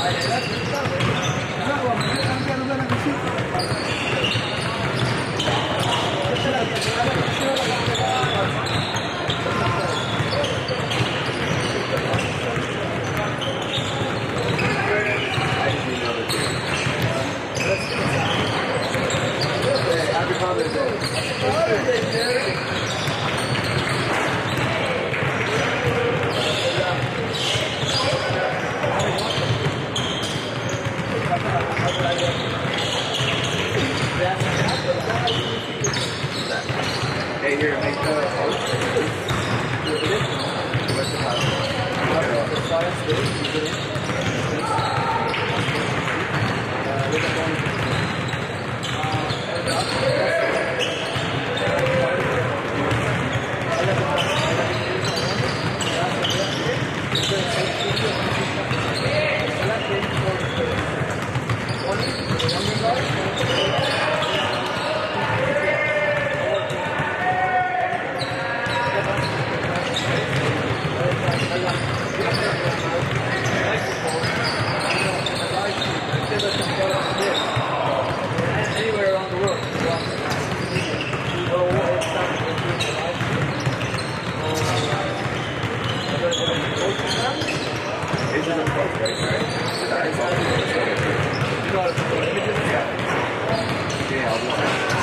Happy Father's Day. Hey, here, make the anywhere around the world. It's an approach, right? You know how to put images? Yeah, I'll do that.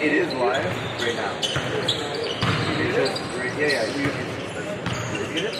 It is live right now. It's just, yeah, you get it?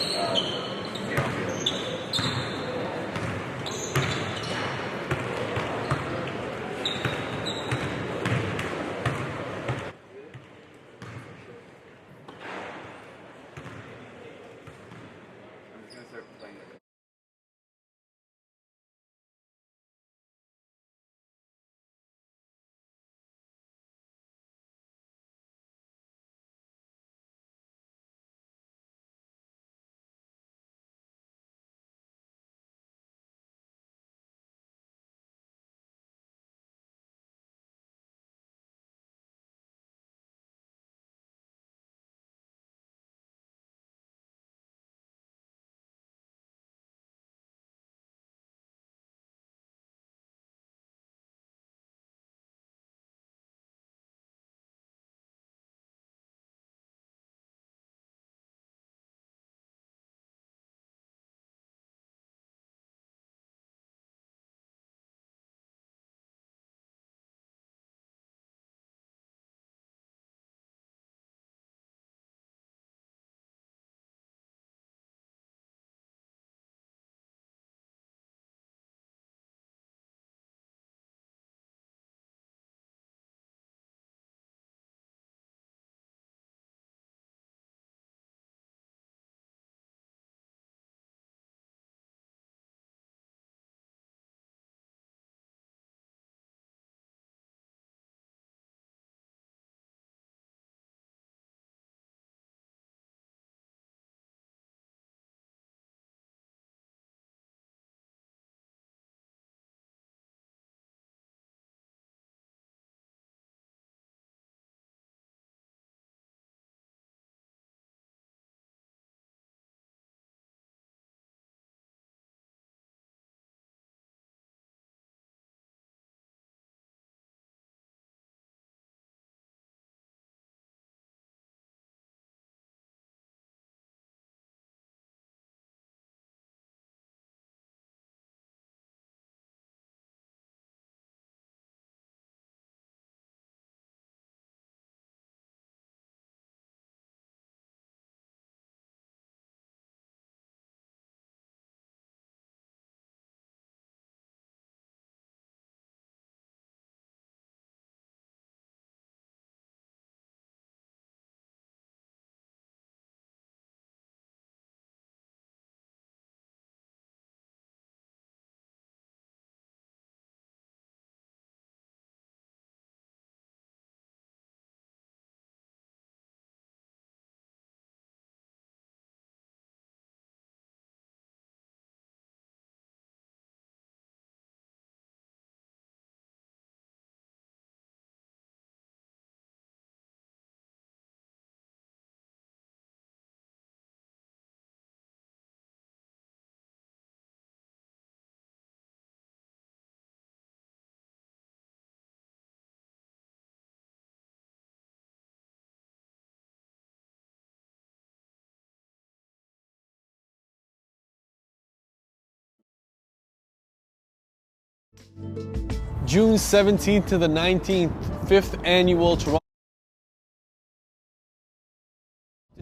June 17th to the 19th, 5th annual Toronto.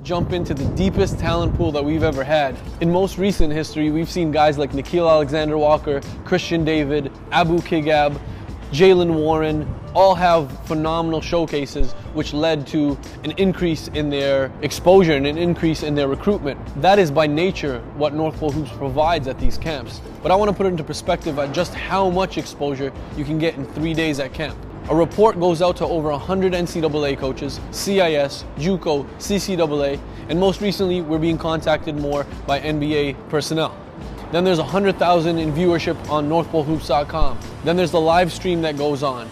Jump into the deepest talent pool that we've ever had. In most recent history, we've seen guys like Nikhil Alexander-Walker, Christian David, Abu Kigab, Jalen Warren, all have phenomenal showcases which led to an increase in their exposure and an increase in their recruitment. That is by nature what North Pole Hoops provides at these camps. But I want to put it into perspective at just how much exposure you can get in 3 days at camp. A report goes out to over 100 NCAA coaches, CIS, JUCO, CCAA, and most recently we're being contacted more by NBA personnel. Then there's 100,000 in viewership on NorthPoleHoops.com. Then there's the live stream that goes on.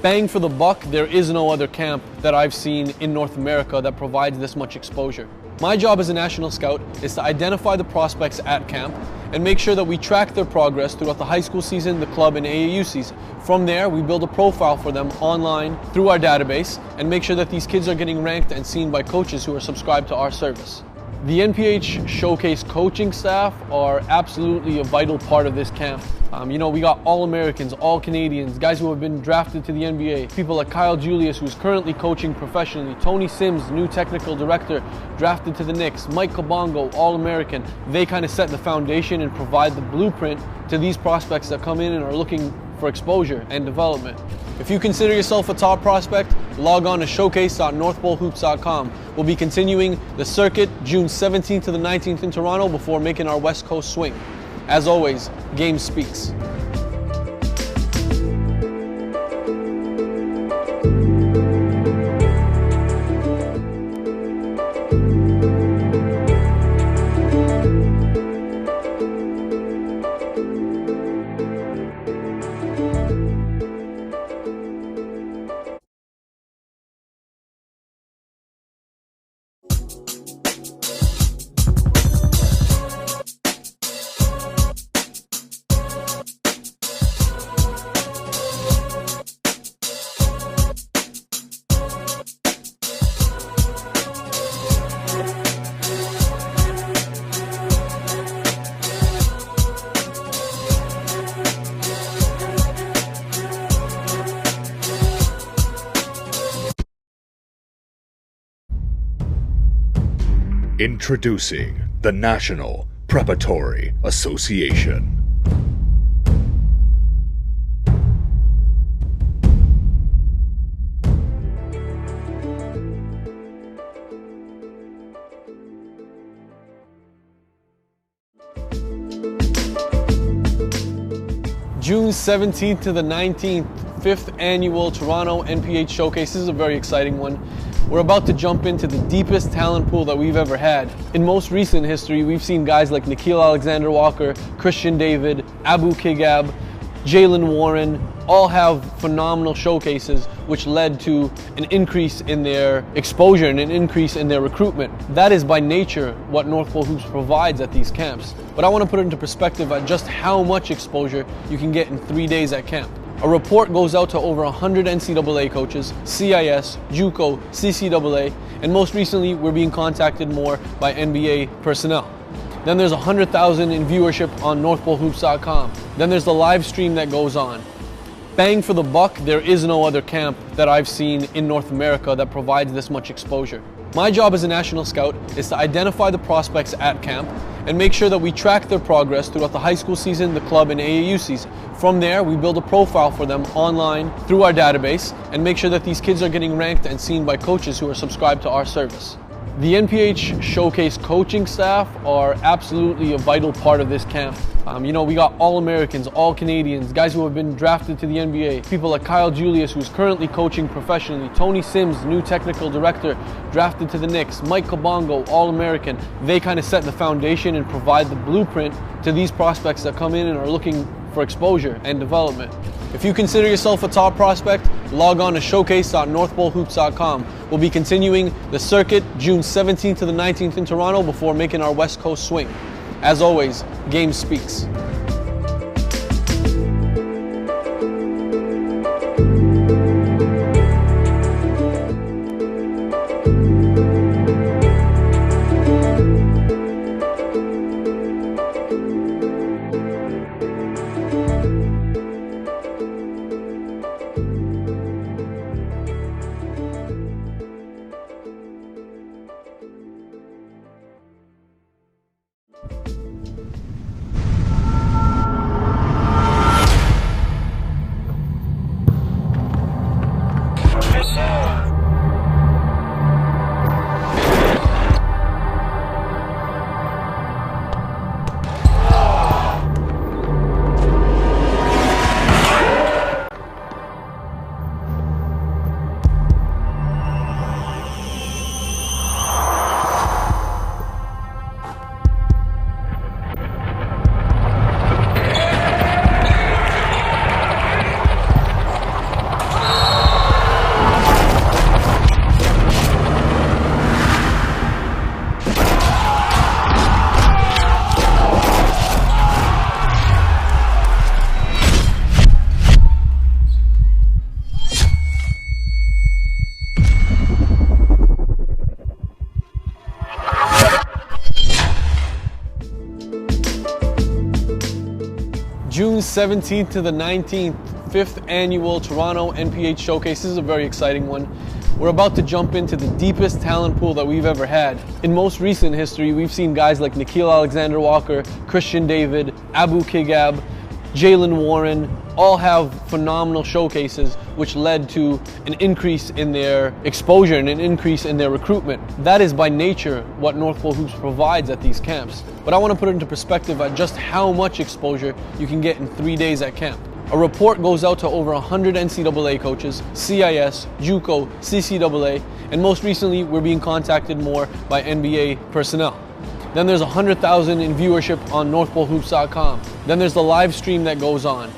Bang for the buck, there is no other camp that I've seen in North America that provides this much exposure. My job as a national scout is to identify the prospects at camp and make sure that we track their progress throughout the high school season, the club, and AAU season. From there, we build a profile for them online through our database and make sure that these kids are getting ranked and seen by coaches who are subscribed to our service. The NPH Showcase coaching staff are absolutely a vital part of this camp. We got All-Americans, All-Canadians, guys who have been drafted to the NBA, people like Kyle Julius, who's currently coaching professionally, Tony Sims, new technical director, drafted to the Knicks, Mike Kabongo, All-American. They kind of set the foundation and provide the blueprint to these prospects that come in and are looking for exposure and development. If you consider yourself a top prospect, log on to showcase.northpolehoops.com. We'll be continuing the circuit June 17th to the 19th in Toronto before making our West Coast swing. As always, game speaks. Introducing the National Preparatory Association. June 17th to the 19th, 5th annual Toronto NPH Showcase. This is a very exciting one. We're about to jump into the deepest talent pool that we've ever had. In most recent history, we've seen guys like Nikhil Alexander-Walker, Christian David, Abu Kigab, Jalen Warren, all have phenomenal showcases which led to an increase in their exposure and an increase in their recruitment. That is by nature what North Pole Hoops provides at these camps. But I want to put it into perspective at just how much exposure you can get in 3 days at camp. A report goes out to over 100 NCAA coaches, CIS, JUCO, CCAA, and most recently we're being contacted more by NBA personnel. Then there's 100,000 in viewership on NorthPoleHoops.com. Then there's the live stream that goes on. Bang for the buck, there is no other camp that I've seen in North America that provides this much exposure. My job as a national scout is to identify the prospects at camp and make sure that we track their progress throughout the high school season, the club, and AAU season. From there, we build a profile for them online through our database and make sure that these kids are getting ranked and seen by coaches who are subscribed to our service. The NPH Showcase coaching staff are absolutely a vital part of this camp. We got All-Americans, All-Canadians, guys who have been drafted to the NBA, people like Kyle Julius, who's currently coaching professionally, Tony Sims, new technical director, drafted to the Knicks, Mike Kabongo, All-American. They kind of set the foundation and provide the blueprint to these prospects that come in and are looking for exposure and development. If you consider yourself a top prospect, log on to showcase.northpolehoops.com. We'll be continuing the circuit June 17th to the 19th in Toronto before making our West Coast swing. As always, game speaks. June 17th to the 19th, 5th annual Toronto NPH Showcase. This is a very exciting one. We're about to jump into the deepest talent pool that we've ever had. In most recent history, we've seen guys like Nikhil Alexander-Walker, Christian David, Abu Kigab, Jalen Warren, all have phenomenal showcases which led to an increase in their exposure and an increase in their recruitment. That is by nature what North Pole Hoops provides at these camps. But I want to put it into perspective at just how much exposure you can get in 3 days at camp. A report goes out to over 100 NCAA coaches, CIS, JUCO, CCAA, and most recently we're being contacted more by NBA personnel. Then there's 100,000 in viewership on NorthPoleHoops.com. Then there's the live stream that goes on.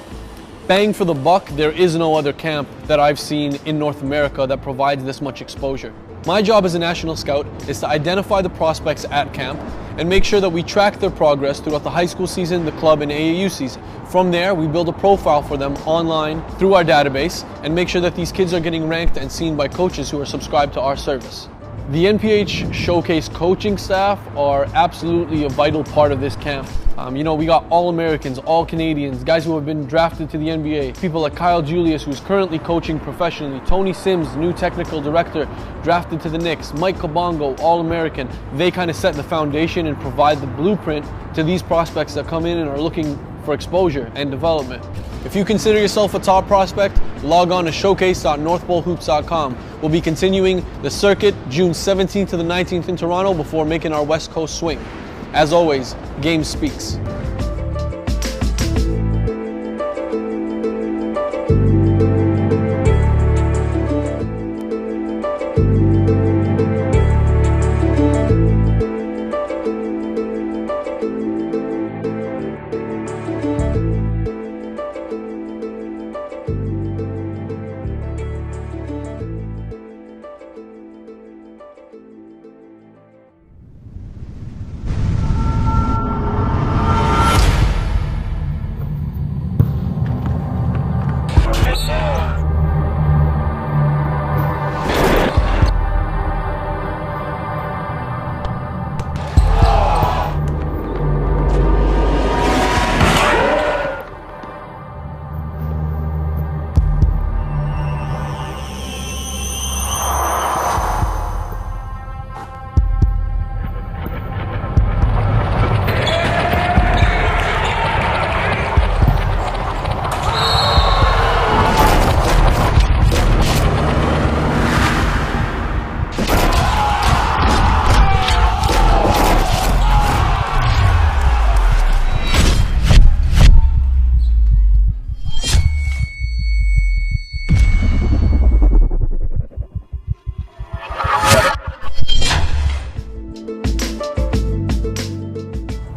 Bang for the buck, there is no other camp that I've seen in North America that provides this much exposure. My job as a national scout is to identify the prospects at camp and make sure that we track their progress throughout the high school season, the club, and AAU season. From there, we build a profile for them online through our database and make sure that these kids are getting ranked and seen by coaches who are subscribed to our service. The NPH Showcase coaching staff are absolutely a vital part of this camp. We got All-Americans, All-Canadians, guys who have been drafted to the NBA, people like Kyle Julius, who's currently coaching professionally, Tony Sims, new technical director, drafted to the Knicks, Mike Kabongo, All-American. They kind of set the foundation and provide the blueprint to these prospects that come in and are looking for exposure and development. If you consider yourself a top prospect, log on to showcase.northpolehoops.com. We'll be continuing the circuit June 17th to the 19th in Toronto before making our West Coast swing. As always, game speaks.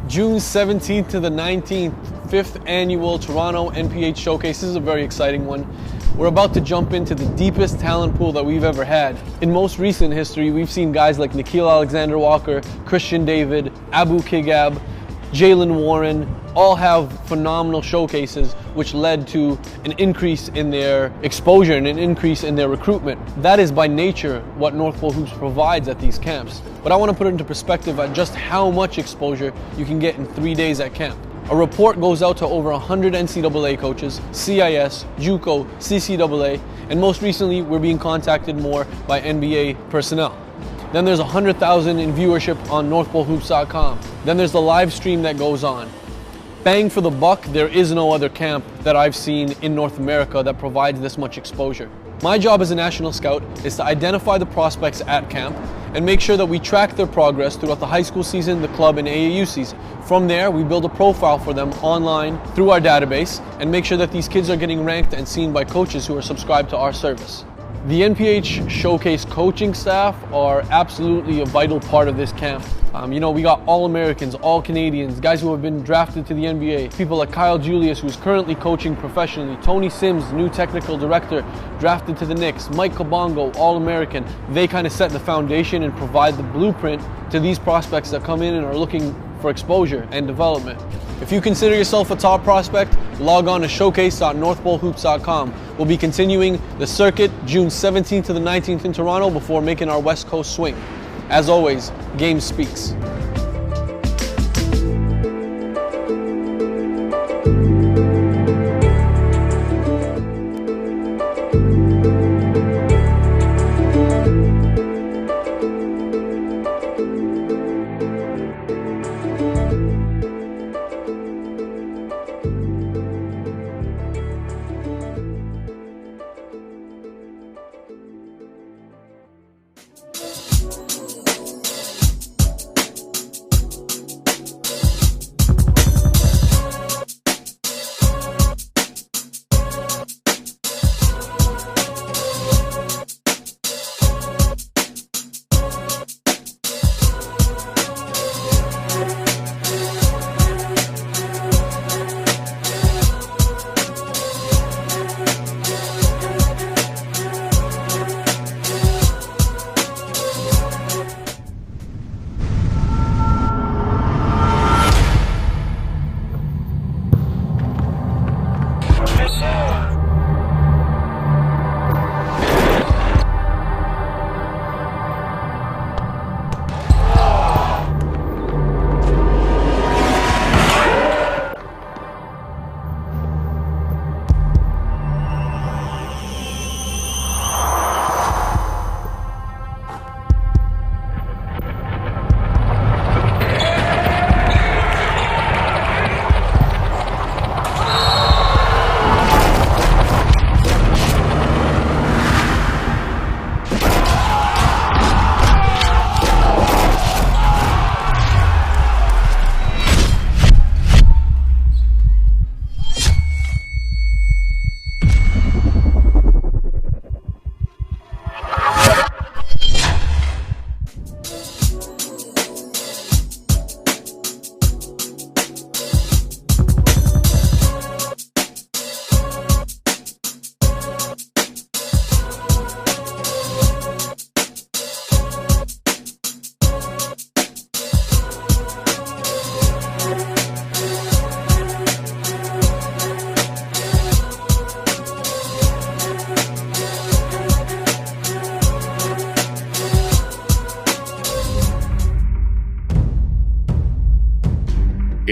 June 17th to the 19th, 5th annual Toronto NPH Showcase. This is a very exciting one. We're about to jump into the deepest talent pool that we've ever had. In most recent history, we've seen guys like Nikhil Alexander-Walker, Christian David, Abu Kigab, Jalen Warren, all have phenomenal showcases which led to an increase in their exposure and an increase in their recruitment. That is by nature what North Pole Hoops provides at these camps. But I want to put it into perspective at just how much exposure you can get in 3 days at camp. A report goes out to over 100 NCAA coaches, CIS, JUCO, CCAA, and most recently we're being contacted more by NBA personnel. Then there's 100,000 in viewership on NorthPoleHoops.com. Then there's the live stream that goes on. Bang for the buck, there is no other camp that I've seen in North America that provides this much exposure. My job as a national scout is to identify the prospects at camp and make sure that we track their progress throughout the high school season, the club, and AAU season. From there, we build a profile for them online through our database and make sure that these kids are getting ranked and seen by coaches who are subscribed to our service. The NPH Showcase coaching staff are absolutely a vital part of this camp. We got All-Americans, All-Canadians, guys who have been drafted to the NBA, people like Kyle Julius, who's currently coaching professionally, Tony Sims, new technical director, drafted to the Knicks, Mike Kabongo, All-American. They kind of set the foundation and provide the blueprint to these prospects that come in and are looking for exposure and development. If you consider yourself a top prospect, log on to showcase.northpolehoops.com. We'll be continuing the circuit June 17th to the 19th in Toronto before making our West Coast swing. As always, game speaks.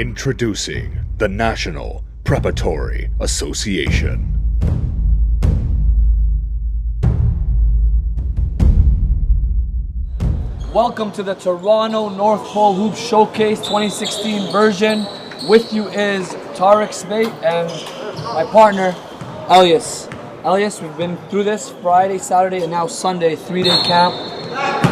Introducing the National Preparatory Association. Welcome to the Toronto North Pole Hoop Showcase 2016 version. With you is Tarek Spate and my partner, Elias. Elias, we've been through this Friday, Saturday, and now Sunday, 3-day camp.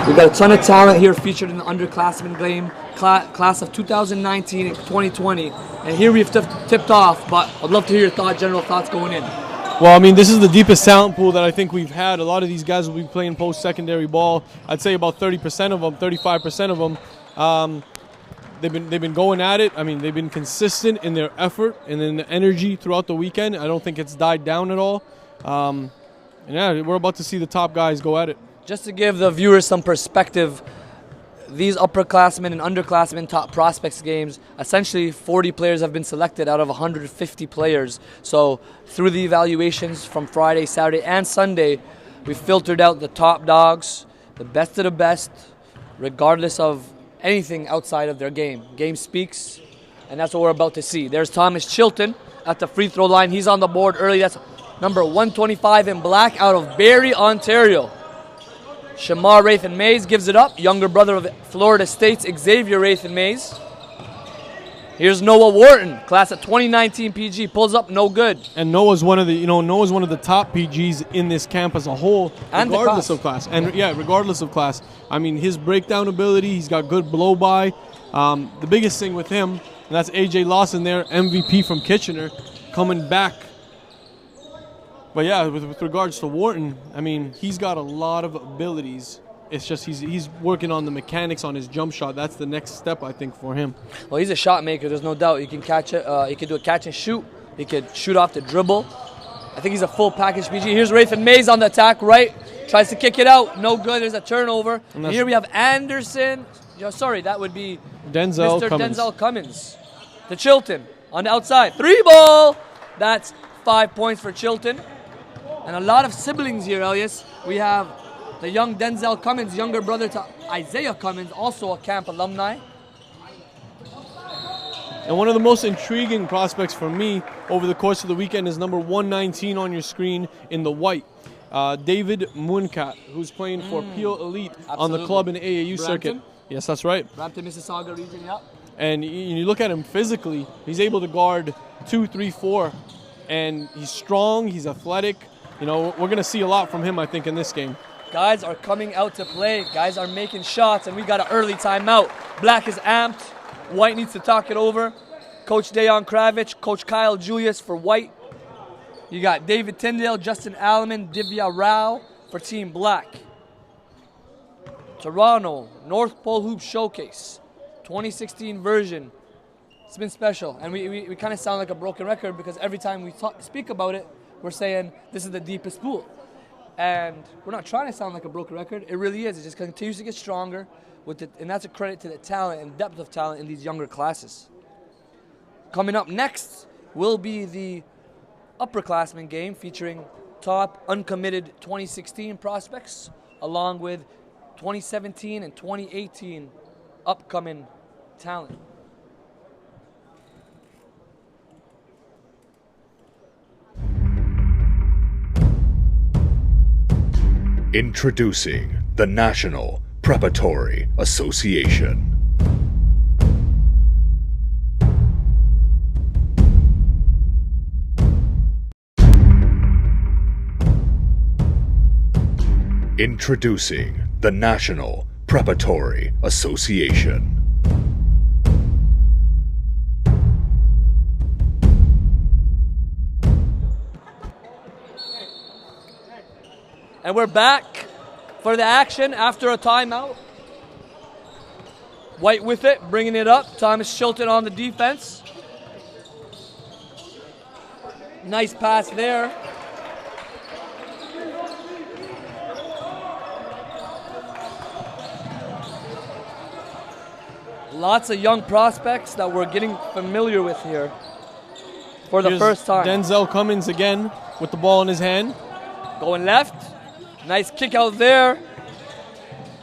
We've got a ton of talent here featured in the Underclassmen game, class of 2019 and 2020. And here we've tipped off, but I'd love to hear your general thoughts going in. Well, I mean, this is the deepest talent pool that I think we've had. A lot of these guys will be playing post-secondary ball. I'd say about 30% of them, 35% of them, they've been going at it. I mean, they've been consistent in their effort and in the energy throughout the weekend. I don't think it's died down at all. And yeah, we're about to see the top guys go at it. Just to give the viewers some perspective, these upperclassmen and underclassmen top prospects games, essentially 40 players have been selected out of 150 players. So through the evaluations from Friday, Saturday, and Sunday, we filtered out the top dogs, the best of the best, regardless of anything outside of their game. Game speaks, and that's what we're about to see. There's Thomas Chilton at the free throw line. He's on the board early. That's number 125 in black out of Barrie, Ontario. Shamar Rathan Mays gives it up. Younger brother of Florida State's Xavier Rathan Mays. Here's Noah Wharton, class of 2019 PG, pulls up, no good. And Noah's one of the top PGs in this camp as a whole, and regardless of class. And yeah, regardless of class. I mean, his breakdown ability, he's got good blow by. The biggest thing with him, and that's AJ Lawson there, MVP from Kitchener, coming back. But yeah, with regards to Wharton, I mean, he's got a lot of abilities. It's just he's working on the mechanics on his jump shot. That's the next step, I think, for him. Well, he's a shot maker. There's no doubt. He can catch it. He can do a catch and shoot. He could shoot off the dribble. I think he's a full package PG. Here's Rathan Mays on the attack, right? Tries to kick it out. No good. There's a turnover. And here we have Anderson. Sorry, that would be Denzel Mr. Cummins. Denzel Cummins. To Chilton on the outside. 3 ball. That's 5 points for Chilton. And a lot of siblings here, Elias. We have the young Denzel Cummins, younger brother to Isaiah Cummins, also a camp alumni. And one of the most intriguing prospects for me over the course of the weekend is number 119 on your screen in the white. David Munkat, who's playing for Peel Elite on the club and AAU circuit. Yes, that's right. Brampton, Mississauga region, yeah. And you look at him physically, he's able to guard 2, 3, 4. And he's strong, he's athletic. You know, we're going to see a lot from him, I think, in this game. Guys are coming out to play. Guys are making shots, and we got an early timeout. Black is amped. White needs to talk it over. Coach Dayon Kravich, Coach Kyle Julius for White. You got David Tyndale, Justin Alleman, Divya Rao for Team Black. Toronto North Pole Hoop Showcase 2016 version. It's been special, and we kind of sound like a broken record because every time we speak about it, we're saying this is the deepest pool. And we're not trying to sound like a broken record. It really is. It just continues to get stronger, and that's a credit to the talent and depth of talent in these younger classes. Coming up next will be the upperclassmen game featuring top uncommitted 2016 prospects along with 2017 and 2018 upcoming talent. Introducing the National Preparatory Association. Introducing the National Preparatory Association. And we're back for the action after a timeout. White with it, bringing it up. Thomas Chilton on the defense. Nice pass there. Lots of young prospects that we're getting familiar with here for the first time. Denzel Cummins again with the ball in his hand. Going left. Nice kick out there.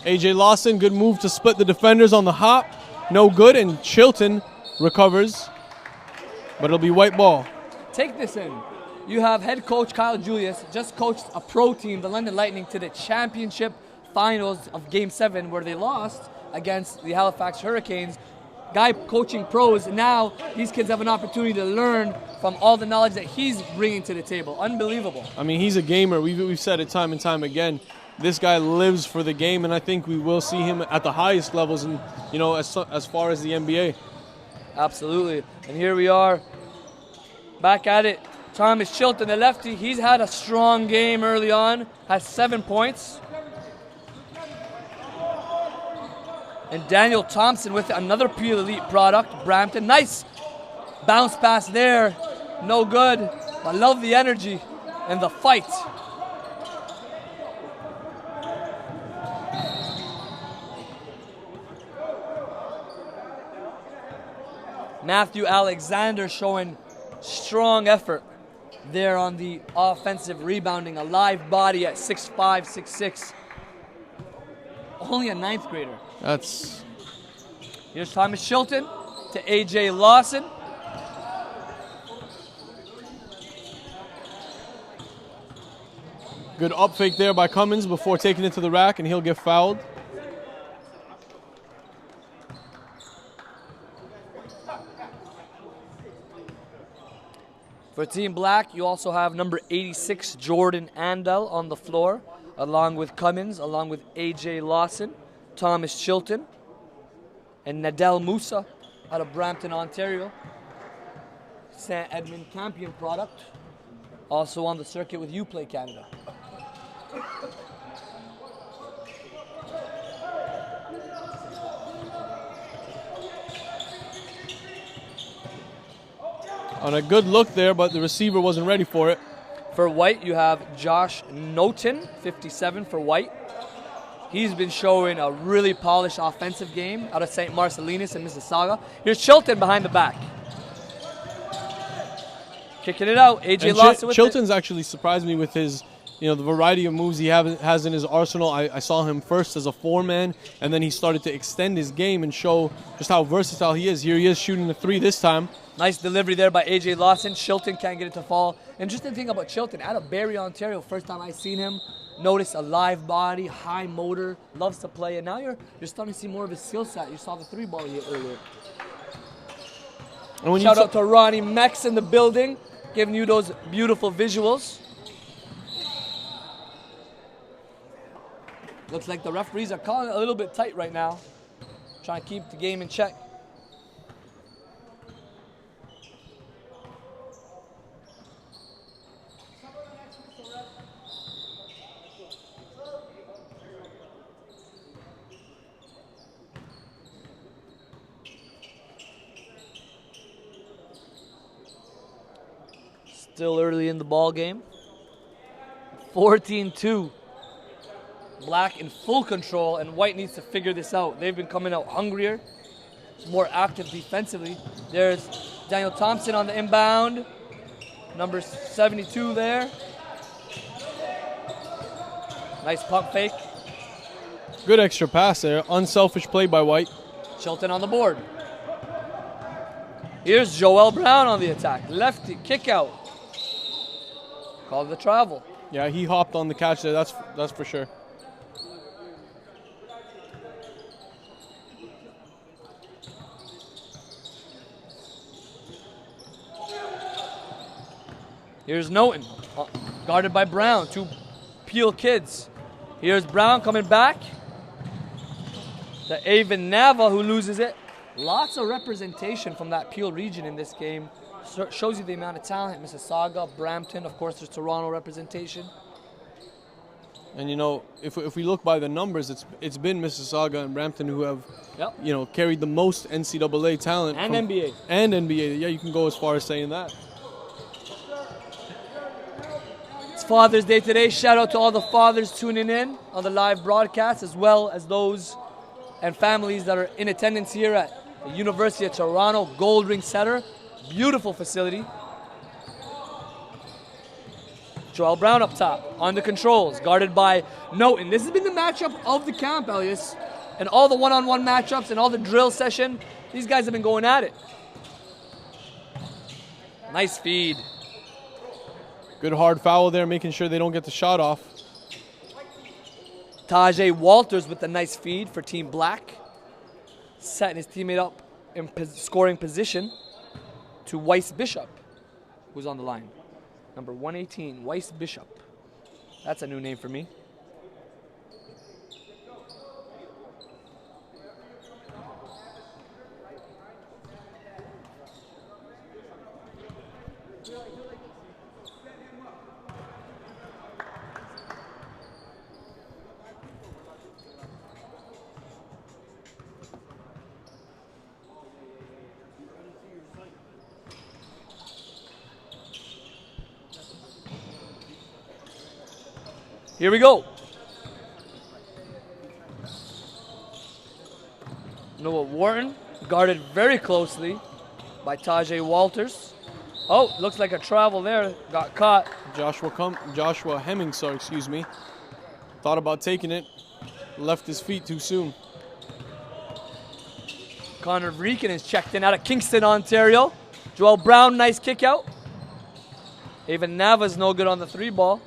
AJ Lawson, good move to split the defenders on the hop. No good, and Chilton recovers, but it'll be white ball. Take this in. You have head coach Kyle Julius just coached a pro team, the London Lightning, to the championship finals of Game 7, where they lost against the Halifax Hurricanes. Guy coaching pros, and now these kids have an opportunity to learn from all the knowledge that he's bringing to the table. Unbelievable. I mean, he's a gamer. We've said it time and time again. This guy lives for the game, and I think we will see him at the highest levels, and as far as the NBA. Absolutely. And here we are, back at it. Thomas Chilton, the lefty, he's had a strong game early on, has 7 points. And Daniel Thompson with another Peel Elite product, Brampton. Nice bounce pass there. No good. I love the energy and the fight. Matthew Alexander showing strong effort there on the offensive rebounding. A live body at 6'5", 6'6". Only a 9th grader. Here's Thomas Chilton to A.J. Lawson. Good up fake there by Cummins before taking it to the rack, and he'll get fouled. For Team Black, you also have number 86, Jordan Andel, on the floor, along with Cummins, along with A.J. Lawson, Thomas Chilton, and Nadel Musa out of Brampton, Ontario. St. Edmund Campion product, also on the circuit with Uplay Canada. On a good look there, but the receiver wasn't ready for it. For White, you have Josh Noten, 57 for White. He's been showing a really polished offensive game out of St. Marcellinus and Mississauga. Here's Chilton behind the back. Kicking it out. A.J. Lawson with Chilton's actually surprised me with his, the variety of moves he has in his arsenal. I saw him first as a 4-man, and then he started to extend his game and show just how versatile he is. Here he is shooting the 3 this time. Nice delivery there by A.J. Lawson. Chilton can't get it to fall. Interesting thing about Chilton, out of Barrie, Ontario, first time I seen him, notice a live body, high motor, loves to play, and now you're starting to see more of his skill set. You saw the 3-ball he hit earlier. And shout out to Ronnie Mex in the building, giving you those beautiful visuals. Looks like the referees are calling it a little bit tight right now, trying to keep the game in check. Still early in the ball game. 14-2. Black in full control, and White needs to figure this out. They've been coming out hungrier, more active defensively. There's Daniel Thompson on the inbound. Number 72 there. Nice pump fake. Good extra pass there. Unselfish play by White. Chilton on the board. Here's Joel Brown on the attack. Lefty kick out. Called the travel. Yeah, he hopped on the catch there. That's for sure. Here's Noten, guarded by Brown. 2 Peel kids. Here's Brown coming back to Avon Nava, who loses it. Lots of representation from that Peel region in this game. Shows you the amount of talent. Mississauga, Brampton, of course there's Toronto representation. And if we look by the numbers, it's been Mississauga and Brampton who have carried the most NCAA talent. And NBA. And NBA. Yeah, you can go as far as saying that. It's Father's Day today. Shout out to all the fathers tuning in on the live broadcast, as well as those and families that are in attendance here at the University of Toronto Gold Ring Center. Beautiful facility. Joel Brown up top on the controls, guarded by Noten. This has been the matchup of the camp, Elias. And all the one-on-one matchups and all the drill session, these guys have been going at it. Nice feed. Good hard foul there, making sure they don't get the shot off. Tajay Walters with a nice feed for Team Black. Setting his teammate up in scoring position to Weiss Bishop, who's on the line. Number 118, Weiss Bishop. That's a new name for me. Here we go. Noah Wharton guarded very closely by Tajay Walters. Oh, looks like a travel there. Got caught. Joshua Hemmings, excuse me. Thought about taking it. Left his feet too soon. Connor Vreeken is checked in out of Kingston, Ontario. Joel Brown, nice kick out. Even Nava's no good on the 3-ball.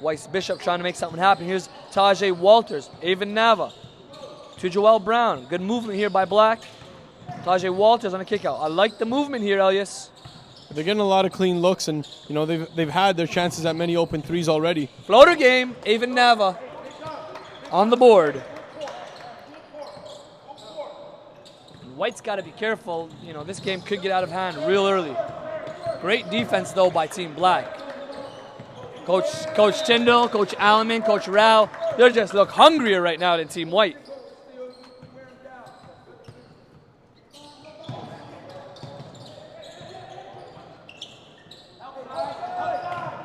Weiss Bishop trying to make something happen. Here's Tajay Walters, Avon Nava to Joel Brown. Good movement here by Black. Tajay Walters on a kick out. I like the movement here, Elias. They're getting a lot of clean looks, and you know they've had their chances at many open threes already. Floater game, Avon Nava on the board. White's got to be careful. You know, this game could get out of hand real early. Great defense, though, by Team Black. Coach Tyndall, Coach Alleman, Coach Rao, they just look hungrier right now than Team White.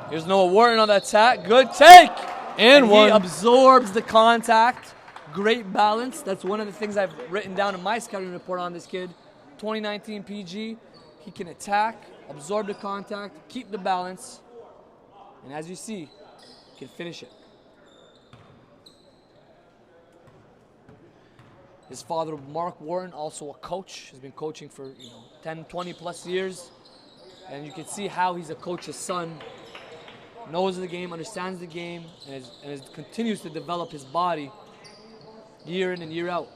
Here's Noah Wharton on the attack. Good take. And one. He absorbs the contact. Great balance. That's one of the things I've written down in my scouting report on this kid. 2019 PG. He can attack, absorb the contact, keep the balance. And as you see, he can finish it. His father, Mark Wharton, also a coach. Has been coaching for 10, 20 plus years. And you can see how he's a coach's son. Knows the game, understands the game, and continues to develop his body year in and year out.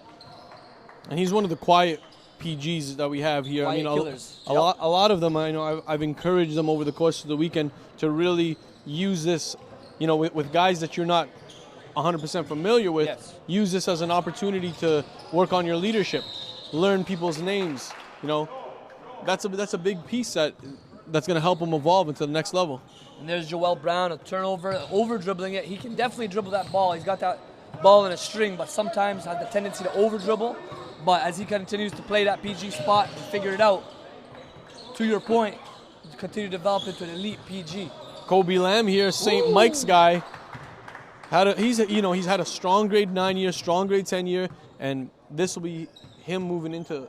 And he's one of the quiet PGs that we have here. Quiet I mean, killers. a lot of them. I know I've encouraged them over the course of the weekend to really use this, with guys that you're not 100% familiar with. Yes. Use this as an opportunity to work on your leadership, learn people's names. That's a big piece that's going to help him evolve into the next level. And there's Joel Brown, a turnover, over dribbling it. He can definitely dribble that ball. He's got that ball in a string, but sometimes has the tendency to over dribble. But as he continues to play that PG spot and figure it out, to your point, continue to develop into an elite PG. Kobe Lamb here, St. Mike's guy. He's had a strong grade 9 year, strong grade 10 year, and this will be him moving into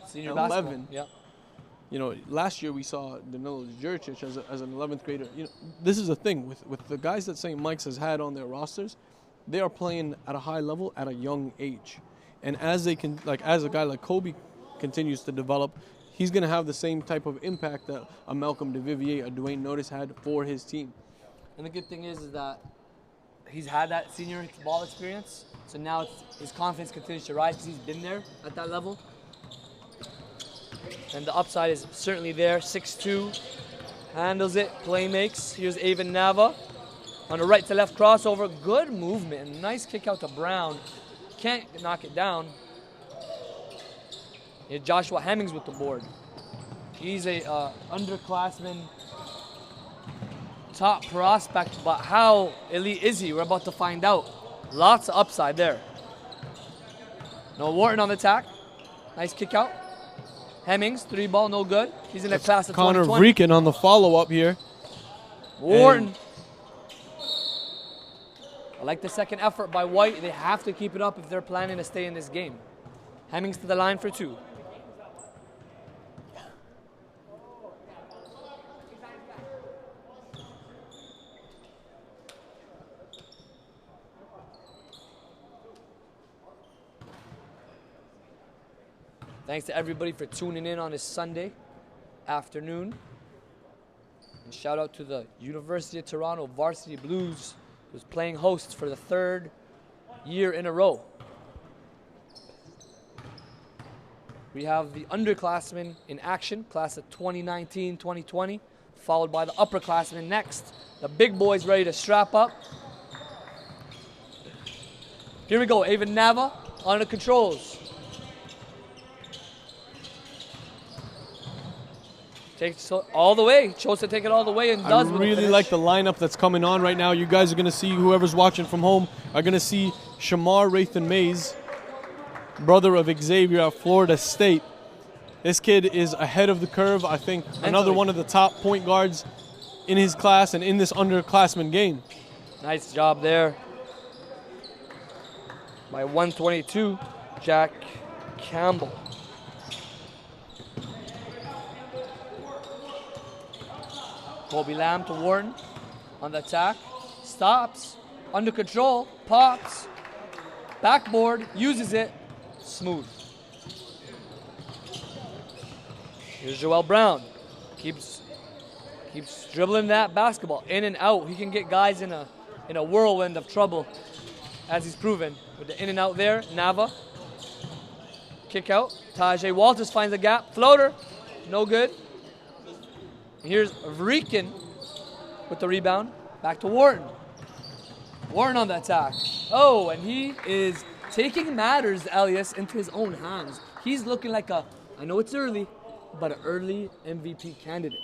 Senior 11. basketball. Yeah. Last year we saw Danilo Jurcic as an 11th grader. This is the thing with the guys that St. Mike's has had on their rosters. They are playing at a high level at a young age, and as a guy like Kobe continues to develop, he's going to have the same type of impact that a Malcolm DeVivier, a Dwayne Notice had for his team. And the good thing is that he's had that senior ball experience, so now his confidence continues to rise because he's been there at that level. And the upside is certainly there. 6'2", handles it, play makes. Here's Avon Nava on a right to left crossover. Good movement and nice kick out to Brown. Can't knock it down. Here's Joshua Hemmings with the board. He's a underclassman top prospect, but how elite is he? We're about to find out. Lots of upside there. No Wharton on the attack. Nice kick out. Hemmings, 3-ball, no good. He's in the class of Connor 2020. Vreeken on the follow-up here. Wharton. I like the second effort by White. They have to keep it up if they're planning to stay in this game. Hemmings to the line for 2. Thanks to everybody for tuning in on this Sunday afternoon. And shout out to the University of Toronto Varsity Blues, who's playing host for the 3rd year in a row. We have the underclassmen in action, class of 2019-2020, followed by the upperclassmen next. The big boys ready to strap up. Here we go, Avon Nava on the controls. Takes it all the way, chose to take it all the way and does. I really like the lineup that's coming on right now. You guys are going to see, whoever's watching from home, are going to see Shamar Rathan Mays, brother of Xavier at Florida State. This kid is ahead of the curve. I think another one of the top point guards in his class and in this underclassmen game. Nice job there by 122, Jack Campbell. Kobe Lamb to Warren on the attack. Stops, under control, pops, backboard, uses it, smooth. Here's Joel Brown. Keeps dribbling that basketball in and out. He can get guys in a whirlwind of trouble, as he's proven. With the in and out there, Nava. Kick out. Tajay Walters finds a gap. Floater. No good. Here's Vrikin with the rebound. Back to Warren. Warren on the attack. Oh, and he is taking matters, Elias, into his own hands. He's looking like I know it's early, but an early MVP candidate.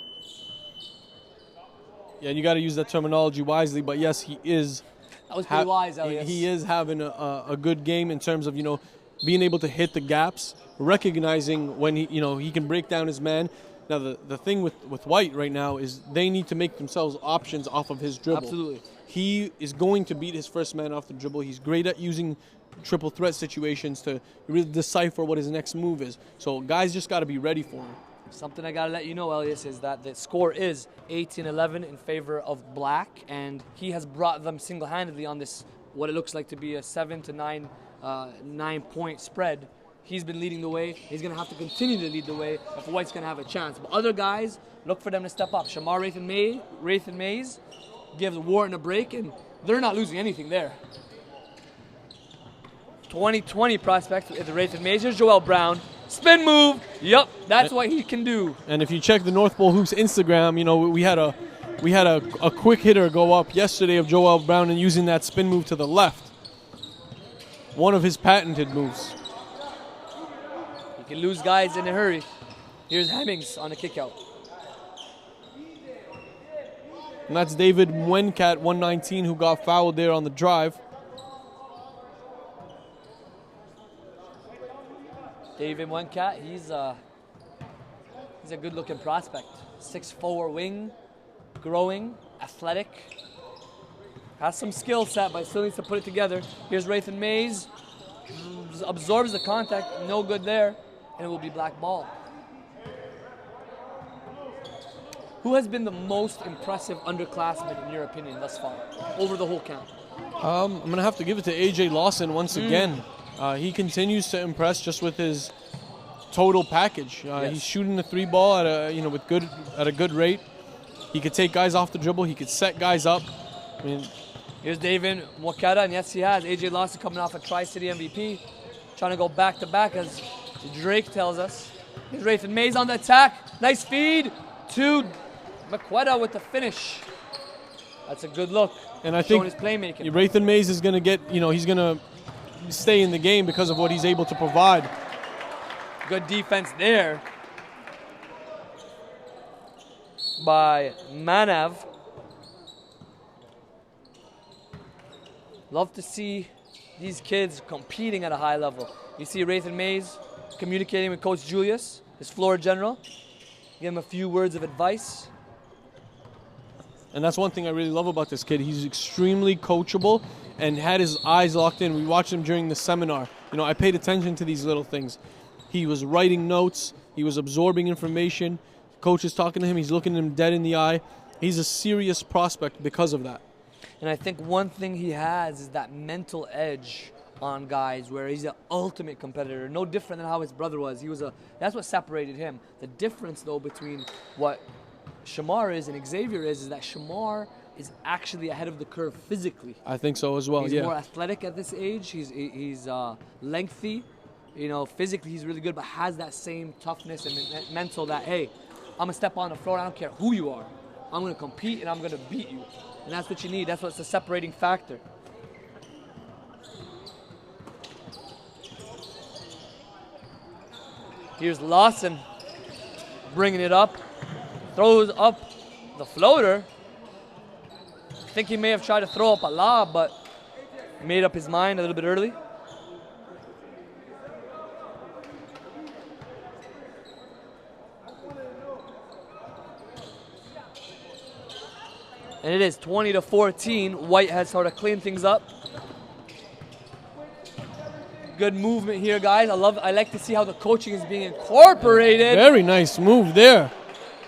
Yeah, you got to use that terminology wisely, but yes, he is. That was pretty wise, Elias. He is having a good game in terms of, being able to hit the gaps, recognizing when he can break down his man. Now, the thing with White right now is they need to make themselves options off of his dribble. Absolutely. He is going to beat his first man off the dribble. He's great at using triple threat situations to really decipher what his next move is. So guys just got to be ready for him. Something I got to let you know, Elias, is that the score is 18-11 in favor of Black, and he has brought them single-handedly on this, what it looks like to be a 7 to 9-point spread. He's been leading the way. He's going to have to continue to lead the way if White's going to have a chance. But other guys, look for them to step up. Shamar Rathan Mays gives Warren a break, and they're not losing anything there. 2020 prospect with Rathan Mays. Here's Joel Brown. Spin move. Yep, that's what he can do. And if you check the North Pole Hoops Instagram, we had a quick hitter go up yesterday of Joel Brown and using that spin move to the left. One of his patented moves. He can lose guys in a hurry. Here's Hemmings on a kick out. And that's David Mwenkat, 119, who got fouled there on the drive. David Mwenkat, he's a good-looking prospect. 6'4" wing, growing, athletic. Has some skill set, but still needs to put it together. Here's Rathan Mays. Absorbs the contact, no good there, and it will be black ball. Who has been the most impressive underclassman in your opinion thus far, over the whole camp? I'm going to have to give it to A.J. Lawson once again. He continues to impress just with his total package. Yes. He's shooting the three ball at a good rate. He could take guys off the dribble. He could set guys up. Here's David Mwakata, and yes, he has. A.J. Lawson coming off a Tri-City MVP, trying to go back-to-back, as Drake tells us. Here's Rathan Mays on the attack. Nice feed to Mwakata with the finish. That's a good look. And I think his playmaking. Rathan Mays is going to get, he's going to stay in the game because of what he's able to provide. Good defense there by Manav. Love to see these kids competing at a high level. You see Rathan Mays communicating with Coach Julius, his floor general. Give him a few words of advice. And that's one thing I really love about this kid. He's extremely coachable and had his eyes locked in. We watched him during the seminar. I paid attention to these little things. He was writing notes. He was absorbing information. Coach is talking to him. He's looking him dead in the eye. He's a serious prospect because of that. And I think one thing he has is that mental edge on guys where he's an ultimate competitor, no different than how his brother was. That's what separated him. The difference, though, between what Shamar is and Xavier is that Shamar is actually ahead of the curve physically. I think so as well. He's yeah. more athletic at this age. He's lengthy. You know, physically he's really good, but has that same toughness and mental that, hey, I'm gonna step on the floor. I don't care who you are. I'm gonna compete and I'm gonna beat you. And that's what you need. That's what's the separating factor. Here's Lawson bringing it up. Throws up the floater. I think he may have tried to throw up a lob, but made up his mind a little bit early. And it is 20-14. White has sort of cleaned things up. Good movement here, guys. I like to see how the coaching is being incorporated. Very nice move there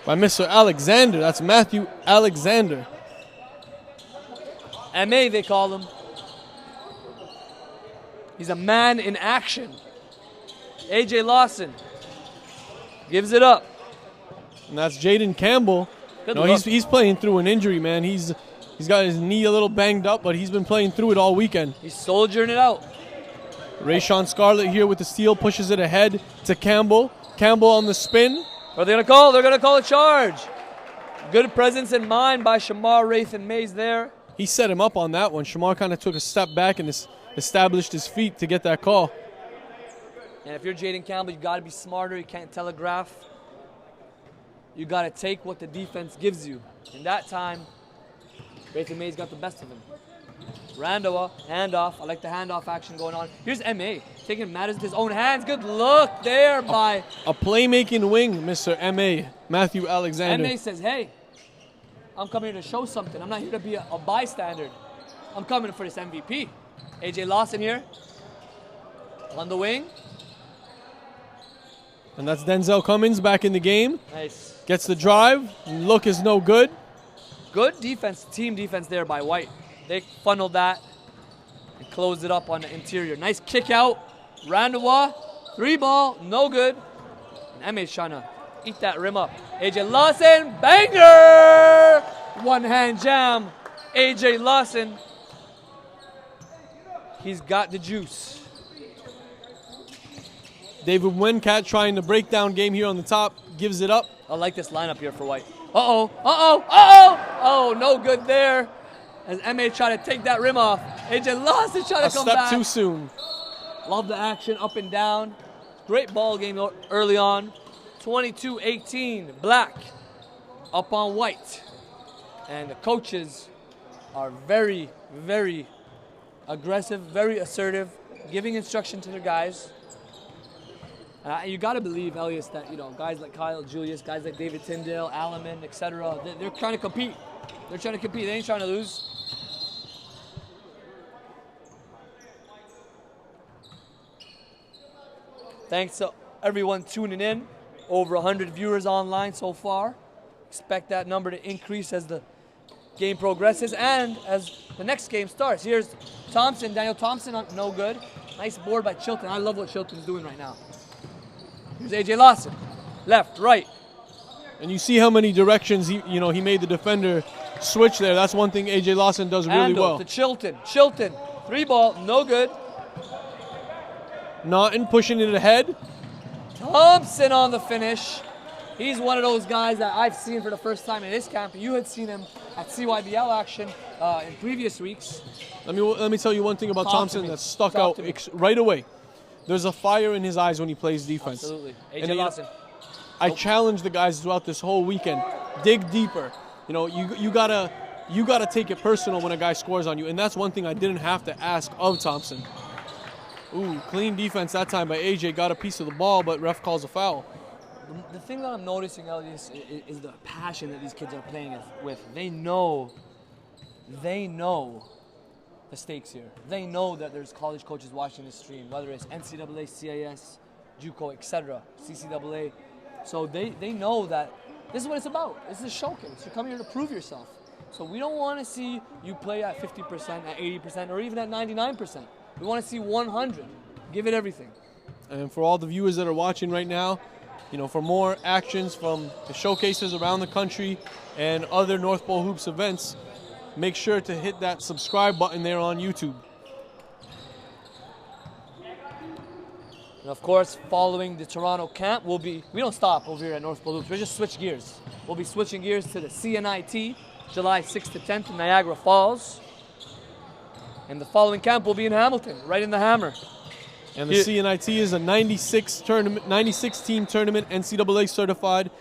by Mr. Alexander. That's Matthew Alexander. MA, they call him. He's a man in action. AJ Lawson gives it up. And that's Jaden Campbell. No, he's playing through an injury, man. He's got his knee a little banged up, but he's been playing through it all weekend. He's soldiering it out. Rayshawn Scarlett here with the steal, pushes it ahead to Campbell. Campbell on the spin. What are they gonna call? They're gonna call a charge. Good presence in mind by Shamar Rathan Mays there. He set him up on that one. Shamar kind of took a step back and established his feet to get that call. And if you're Jaden Campbell, you gotta be smarter. You can't telegraph. You got to take what the defense gives you. In that time, Rathan Mays got the best of him. Randowa, handoff. I like the handoff action going on. Here's M.A. taking matters into his own hands. Good look there by... A playmaking wing, Mr. M.A. Matthew Alexander. M.A. says, hey, I'm coming here to show something. I'm not here to be a bystander. I'm coming for this MVP. AJ Lawson here on the wing. And that's Denzel Cummins back in the game. Nice. Gets the drive. Look is no good. Good defense, team defense there by White. They funneled that and closed it up on the interior. Nice kick out. Randawa, 3-ball, no good. And MA's trying to eat that rim up. AJ Lawson, banger! One-hand jam. AJ Lawson. He's got the juice. David Wencat trying to break down game here on the top. Gives it up. I like this lineup here for White. Uh-oh, uh-oh, uh-oh! Oh, no good there. As M.A. tried to take that rim off. AJ Lawson trying to come back. A step too soon. Love the action up and down. Great ball game early on. 22-18, Black up on White. And the coaches are very, very aggressive, very assertive, giving instruction to their guys. You got to believe, Elias, that guys like Kyle Julius, guys like David Tyndale, Alaman, etc. They're trying to compete. They're trying to compete. They ain't trying to lose. Thanks to everyone tuning in. Over 100 viewers online so far. Expect that number to increase as the game progresses and as the next game starts. Here's Thompson, Daniel Thompson, no good. Nice board by Chilton. I love what Chilton's doing right now. Here's AJ Lawson, left, right. And you see how many directions he made the defender switch there. That's one thing AJ Lawson does really well. To Chilton, 3-ball, no good. Naughton pushing it ahead. Thompson on the finish. He's one of those guys that I've seen for the first time in this camp. You had seen him at CYBL action in previous weeks. Let me tell you one thing about Thompson that stuck out right away. There's a fire in his eyes when he plays defense. Absolutely. AJ Lawson. I challenge the guys throughout this whole weekend. Dig deeper. You gotta take it personal when a guy scores on you, and that's one thing I didn't have to ask of Thompson. Ooh, clean defense that time by AJ. Got a piece of the ball, but ref calls a foul. The thing that I'm noticing, Elias, is the passion that these kids are playing with. They know the stakes here. They know that there's college coaches watching this stream, whether it's NCAA, CIS, JUCO, etc., CCAA. So they know that this is what it's about. This is a showcase. You're coming here to prove yourself. So we don't want to see you play at 50%, at 80%, or even at 99%. We want to see 100. Give it everything. And for all the viewers that are watching right now, for more actions from the showcases around the country and other North Pole Hoops events, make sure to hit that subscribe button there on YouTube. And of course, following the Toronto camp, we don't stop over here at North Pole Hoops. We just switch gears. We'll be switching gears to the CNIT, July 6th to 10th in Niagara Falls. And the following camp will be in Hamilton, right in the Hammer. And the CNIT is a 96 team tournament, NCAA certified.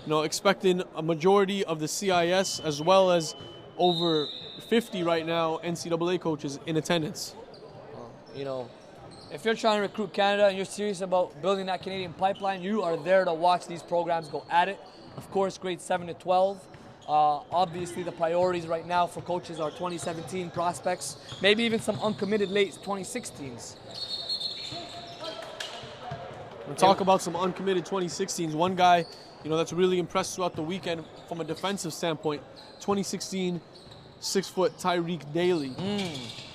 Expecting a majority of the CIS as well as over 50 right now NCAA coaches in attendance. If you're trying to recruit Canada and you're serious about building that Canadian pipeline, you are there to watch these programs go at it. Of course, grades 7 to 12. Obviously, the priorities right now for coaches are 2017 prospects, maybe even some uncommitted late 2016s. We'll talk about some uncommitted 2016s. One guy, that's really impressed throughout the weekend from a defensive standpoint, 2016 6-foot Tyreek Daly.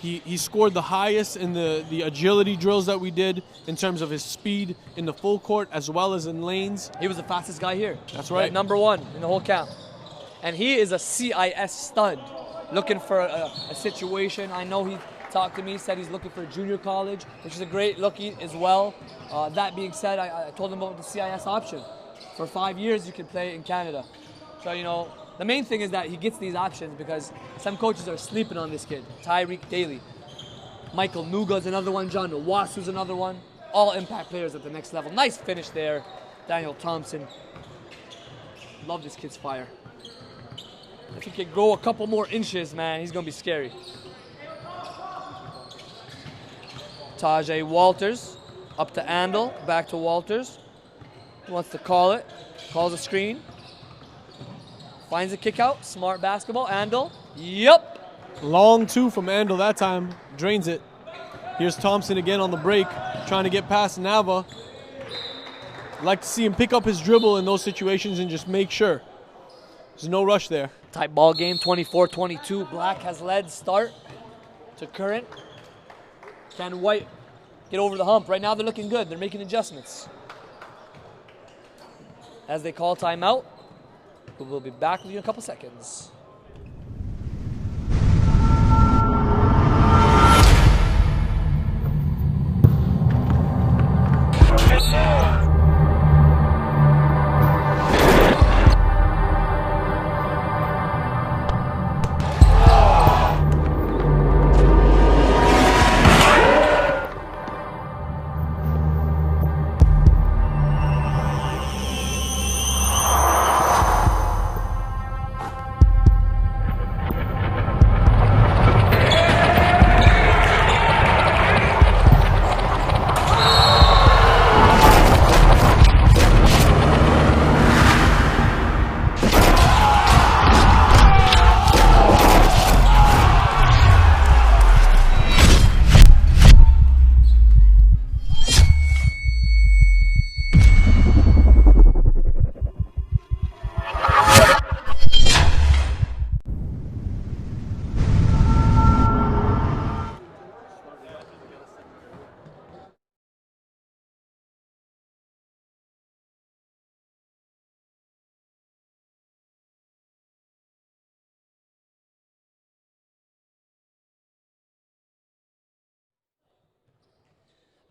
He scored the highest in the agility drills that we did in terms of his speed in the full court as well as in lanes. He was the fastest guy here. That's right. Number 1 in the whole camp. And he is a CIS stud, looking for a situation. I know he talked to me, said he's looking for a junior college, which is a great look as well. That being said, I told him about the CIS option. For 5 years, you can play in Canada. So, the main thing is that he gets these options because some coaches are sleeping on this kid. Tyreek Daly. Michael Nuga's another one. John Nwasu's another one. All impact players at the next level. Nice finish there. Daniel Thompson. Love this kid's fire. If he could grow a couple more inches, man, he's going to be scary. Tajay Walters. Up to Andel. Back to Walters. He wants to call it. Calls a screen. Finds a kick out. Smart basketball. Andel. Yep. Long 2 from Andel that time. Drains it. Here's Thompson again on the break, trying to get past Nava. Like to see him pick up his dribble in those situations and just make sure. There's no rush there. Tight ball game, 24-22. Black has led start to Current. Can White get over the hump? Right now they're looking good. They're making adjustments. As they call timeout, we'll be back with you in a couple seconds.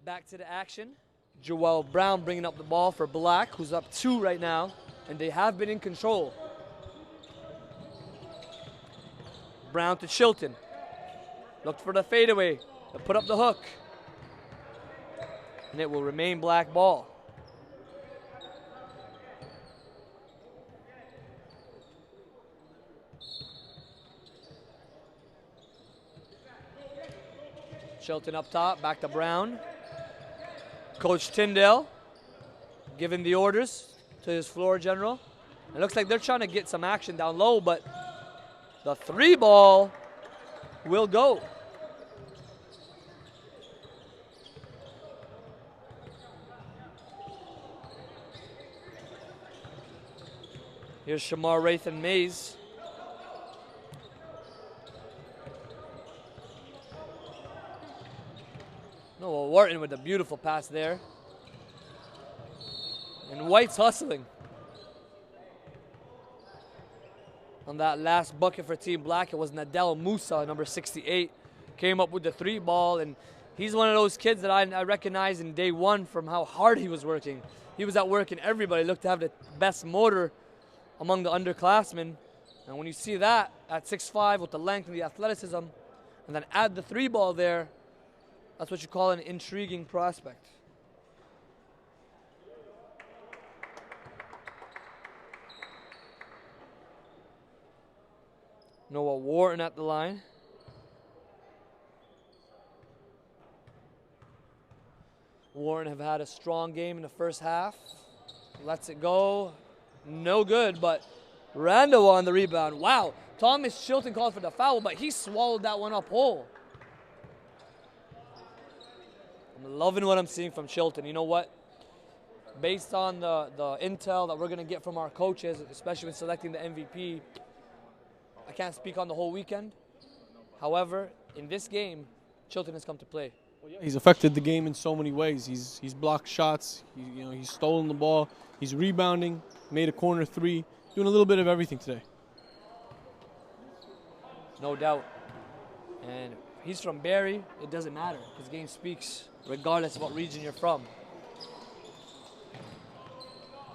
Back to the action. Joel Brown bringing up the ball for Black, who's up 2 right now, and they have been in control. Brown to Chilton. Looked for the fadeaway. They'll put up the hook. And it will remain Black ball. Chilton up top, back to Brown. Coach Tyndale giving the orders to his floor general. It looks like they're trying to get some action down low, but the 3 ball will go. Here's Shamar Rathan Mays. Noah Wharton with a beautiful pass there. And White's hustling. On that last bucket for Team Black, it was Nadel Musa, number 68. Came up with the 3 ball, and he's one of those kids that I recognize in day one from how hard he was working. He was at work, and everybody looked to have the best motor among the underclassmen. And when you see that at 6'5" with the length and the athleticism, and then add the 3 ball there, that's what you call an intriguing prospect. Noah Wharton at the line. Wharton have had a strong game in the first half. Lets it go. No good, but Rando on the rebound. Wow. Thomas Chilton called for the foul, but he swallowed that one up whole. I'm loving what I'm seeing from Chilton. You know what? Based on the intel that we're going to get from our coaches, especially when selecting the MVP, I can't speak on the whole weekend. However, in this game, Chilton has come to play. He's affected the game in so many ways. He's blocked shots. He's stolen the ball. He's rebounding. Made a corner 3. Doing a little bit of everything today. No doubt. And he's from Barrie. It doesn't matter. His game speaks regardless of what region you're from.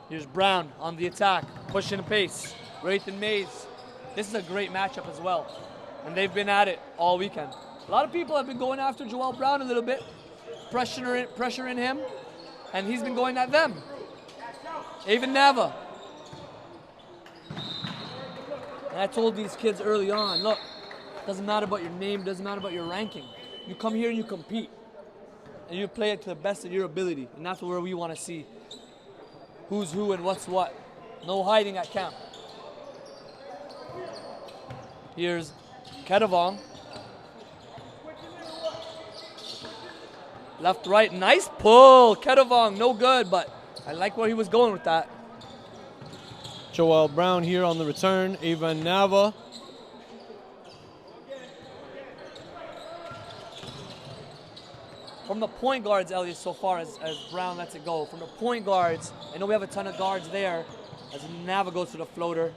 Here's Brown on the attack, pushing the pace. Raythan Mays. This is a great matchup as well. And they've been at it all weekend. A lot of people have been going after Joel Brown a little bit, pressuring him, and he's been going at them. Even Nava. And I told these kids early on, look, doesn't matter about your name, doesn't matter about your ranking. You come here and you compete. And you play it to the best of your ability. And that's where we want to see who's who and what's what. No hiding at camp. Here's Kedavong. Left, right, nice pull. Kedavong, no good, but I like where he was going with that. Joel Brown here on the return. Evan Nava. From the point guards, Elliot, so far as Brown lets it go. From the point guards, I know we have a ton of guards there as Nava goes to the floater.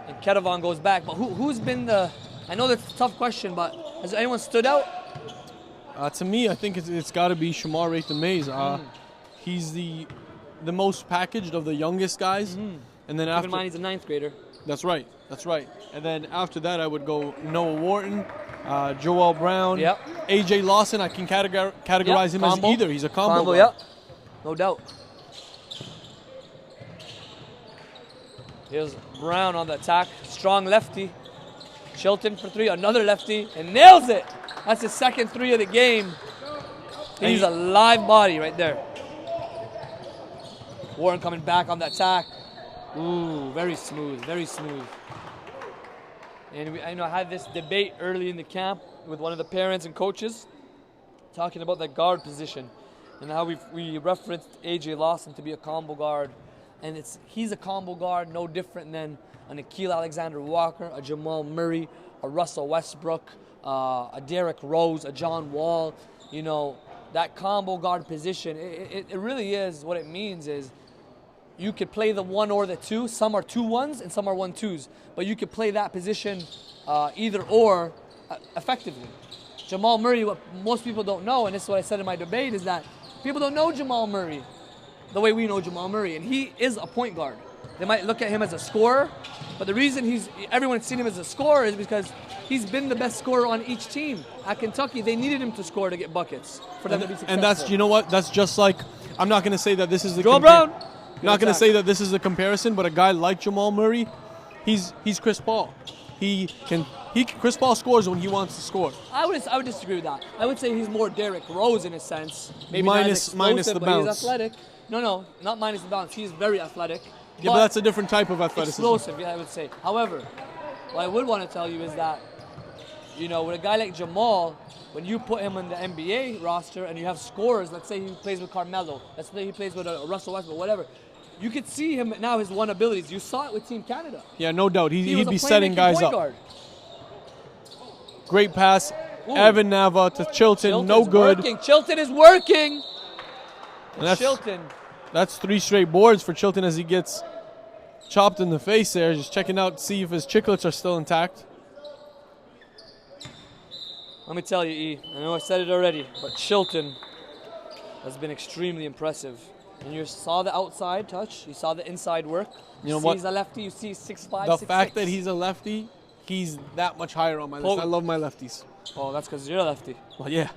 And Kedavong goes back. But who's been the... I know that's a tough question, but has anyone stood out? To me, I think it's got to be Shamar Raythan Mays. He's the most packaged of the youngest guys. And then after... Keep in mind he's a 9th grader. That's right. That's right. And then after that, I would go Noah Wharton, Joel Brown, AJ Lawson. I can categorize him combo. as either. He's a combo guy. Yep. No doubt. Here's Brown on the attack. Strong lefty. Chilton for 3. Another lefty. And nails it. That's his second 3 of the game. He's a live body right there. Warren coming back on the attack. Ooh, very smooth, very smooth. And I had this debate early in the camp with one of the parents and coaches talking about the guard position and how we referenced AJ Lawson to be a combo guard. And he's a combo guard no different than a Nikhil Alexander Walker, a Jamal Murray, a Russell Westbrook, a Derrick Rose, a John Wall. You know, that combo guard position, it really is, what it means is you could play the 1 or the 2. Some are 2-1s and some are 1-2s. But you could play that position either or effectively. Jamal Murray, what most people don't know, and this is what I said in my debate, is that people don't know Jamal Murray the way we know Jamal Murray. And he is a point guard. They might look at him as a scorer, but the reason everyone's seen him as a scorer is because he's been the best scorer on each team. At Kentucky, they needed him to score to get buckets for them to be successful. And that's, you know what, that's just like, I'm not going to say that this is the... Joel Brown! Not going to say that this is the comparison, but a guy like Jamal Murray, he's Chris Paul. Chris Paul scores when he wants to score. I would disagree with that. I would say he's more Derrick Rose in a sense. Maybe minus the but bounce. He's athletic. No, not minus the bounce. He's very athletic. Yeah, but that's a different type of athleticism. Explosive, yeah, I would say. However, what I would want to tell you is that, you know, with a guy like Jamal, when you put him on the NBA roster and you have scorers, let's say he plays with Carmelo, let's say he plays with a Russell Westbrook, whatever, you could see him now, his one abilities. You saw it with Team Canada. Yeah, no doubt. He'd be setting guys up. Guard. Great pass. Evan Nava to Chilton, no good. Working. Chilton is working. And Chilton. That's 3 straight boards for Chilton as he gets chopped in the face there. Just checking out, see if his chiclets are still intact. Let me tell you, E, I know I said it already, but Chilton has been extremely impressive. And you saw the outside touch, you saw the inside work. You know what? He's a lefty, you see 6'5", The 6'6". fact that he's a lefty, he's that much higher on my list. I love my lefties. Oh, that's because you're a lefty. Well, yeah.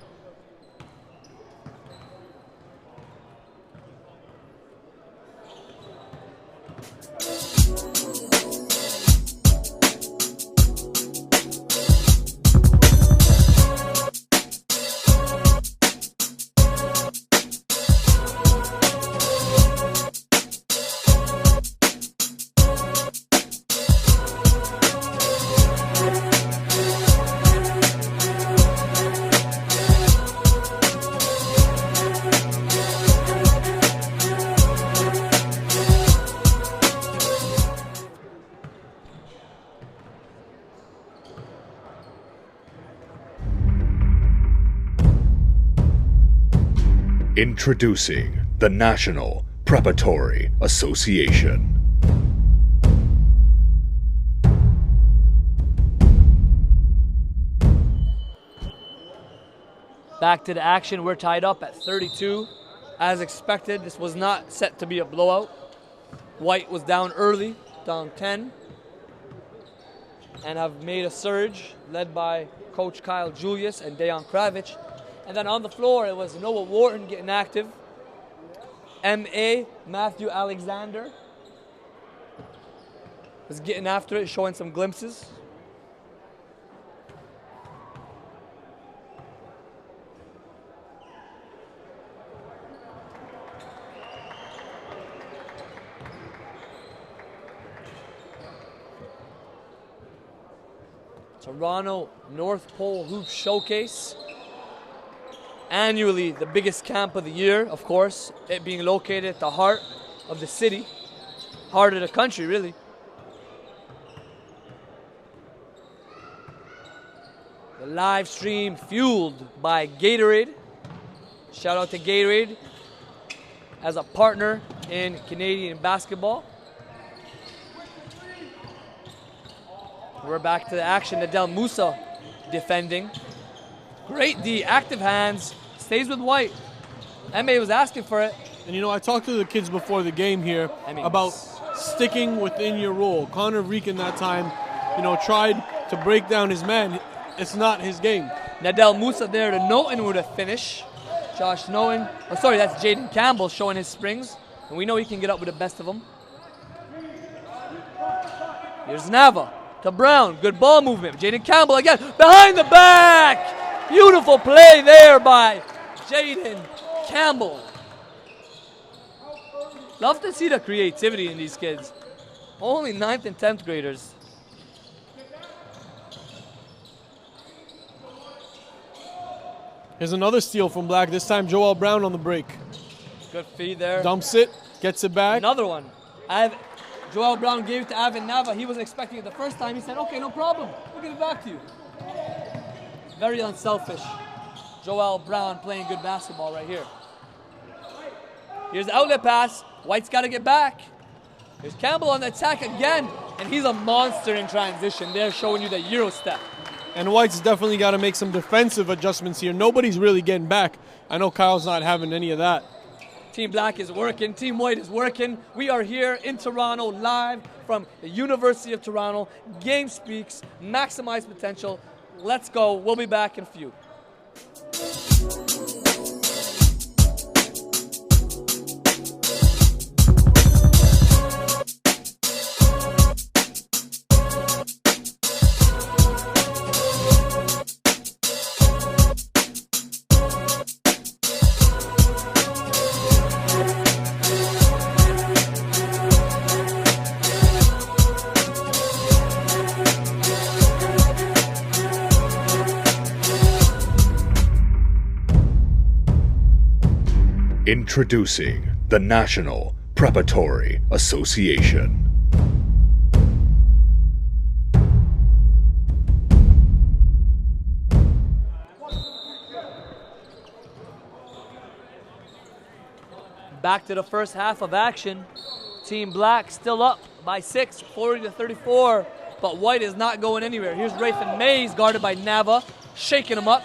Introducing the National Preparatory Association. Back to the action. We're tied up at 32. As expected, this was not set to be a blowout. White was down early, down 10, and have made a surge led by Coach Kyle Julius and Dejan Kravic. And then on the floor, it was Noah Wharton getting active. M.A. Matthew Alexander was getting after it, showing some glimpses. Toronto North Pole Hoop Showcase. Annually, the biggest camp of the year, of course, it being located at the heart of the city, heart of the country, really. The live stream fueled by GATORADE. Shout out to GATORADE as a partner in Canadian basketball. We're back to the action. Nadel Musa defending. Great D, active hands, stays with White. M.A. was asking for it. And you know, I talked to the kids before the game here about sticking within your role. Connor Reekin that time, you know, tried to break down his man. It's not his game. Nadel Musa there to Noten with a finish. Josh Noten, that's Jaden Campbell showing his springs. And we know he can get up with the best of them. Here's Nava to Brown, good ball movement. Jaden Campbell again, behind the back. Beautiful play there by Jaden Campbell. Love to see the creativity in these kids. Only 9th and 10th graders. Here's another steal from Black. This time Joel Brown on the break. Good feed there. Dumps it, gets it back. Another one. Joel Brown gave it to Avin Nava. He wasn't expecting it the first time. He said, okay, no problem. We'll give it back to you. Very unselfish. Joel Brown playing good basketball right here. Here's the outlet pass. White's got to get back. There's Campbell on the attack again. And he's a monster in transition. They're showing you the Euro step. And White's definitely got to make some defensive adjustments here. Nobody's really getting back. I know Kyle's not having any of that. Team Black is working. Team White is working. We are here in Toronto live from the University of Toronto. Game speaks. Maximize potential. Let's go. We'll be back in a few. Introducing the National Preparatory Association. Back to the first half of action. Team Black still up by 6, 40-34, but White is not going anywhere. Here's Rathan Mays guarded by Nava, shaking him up.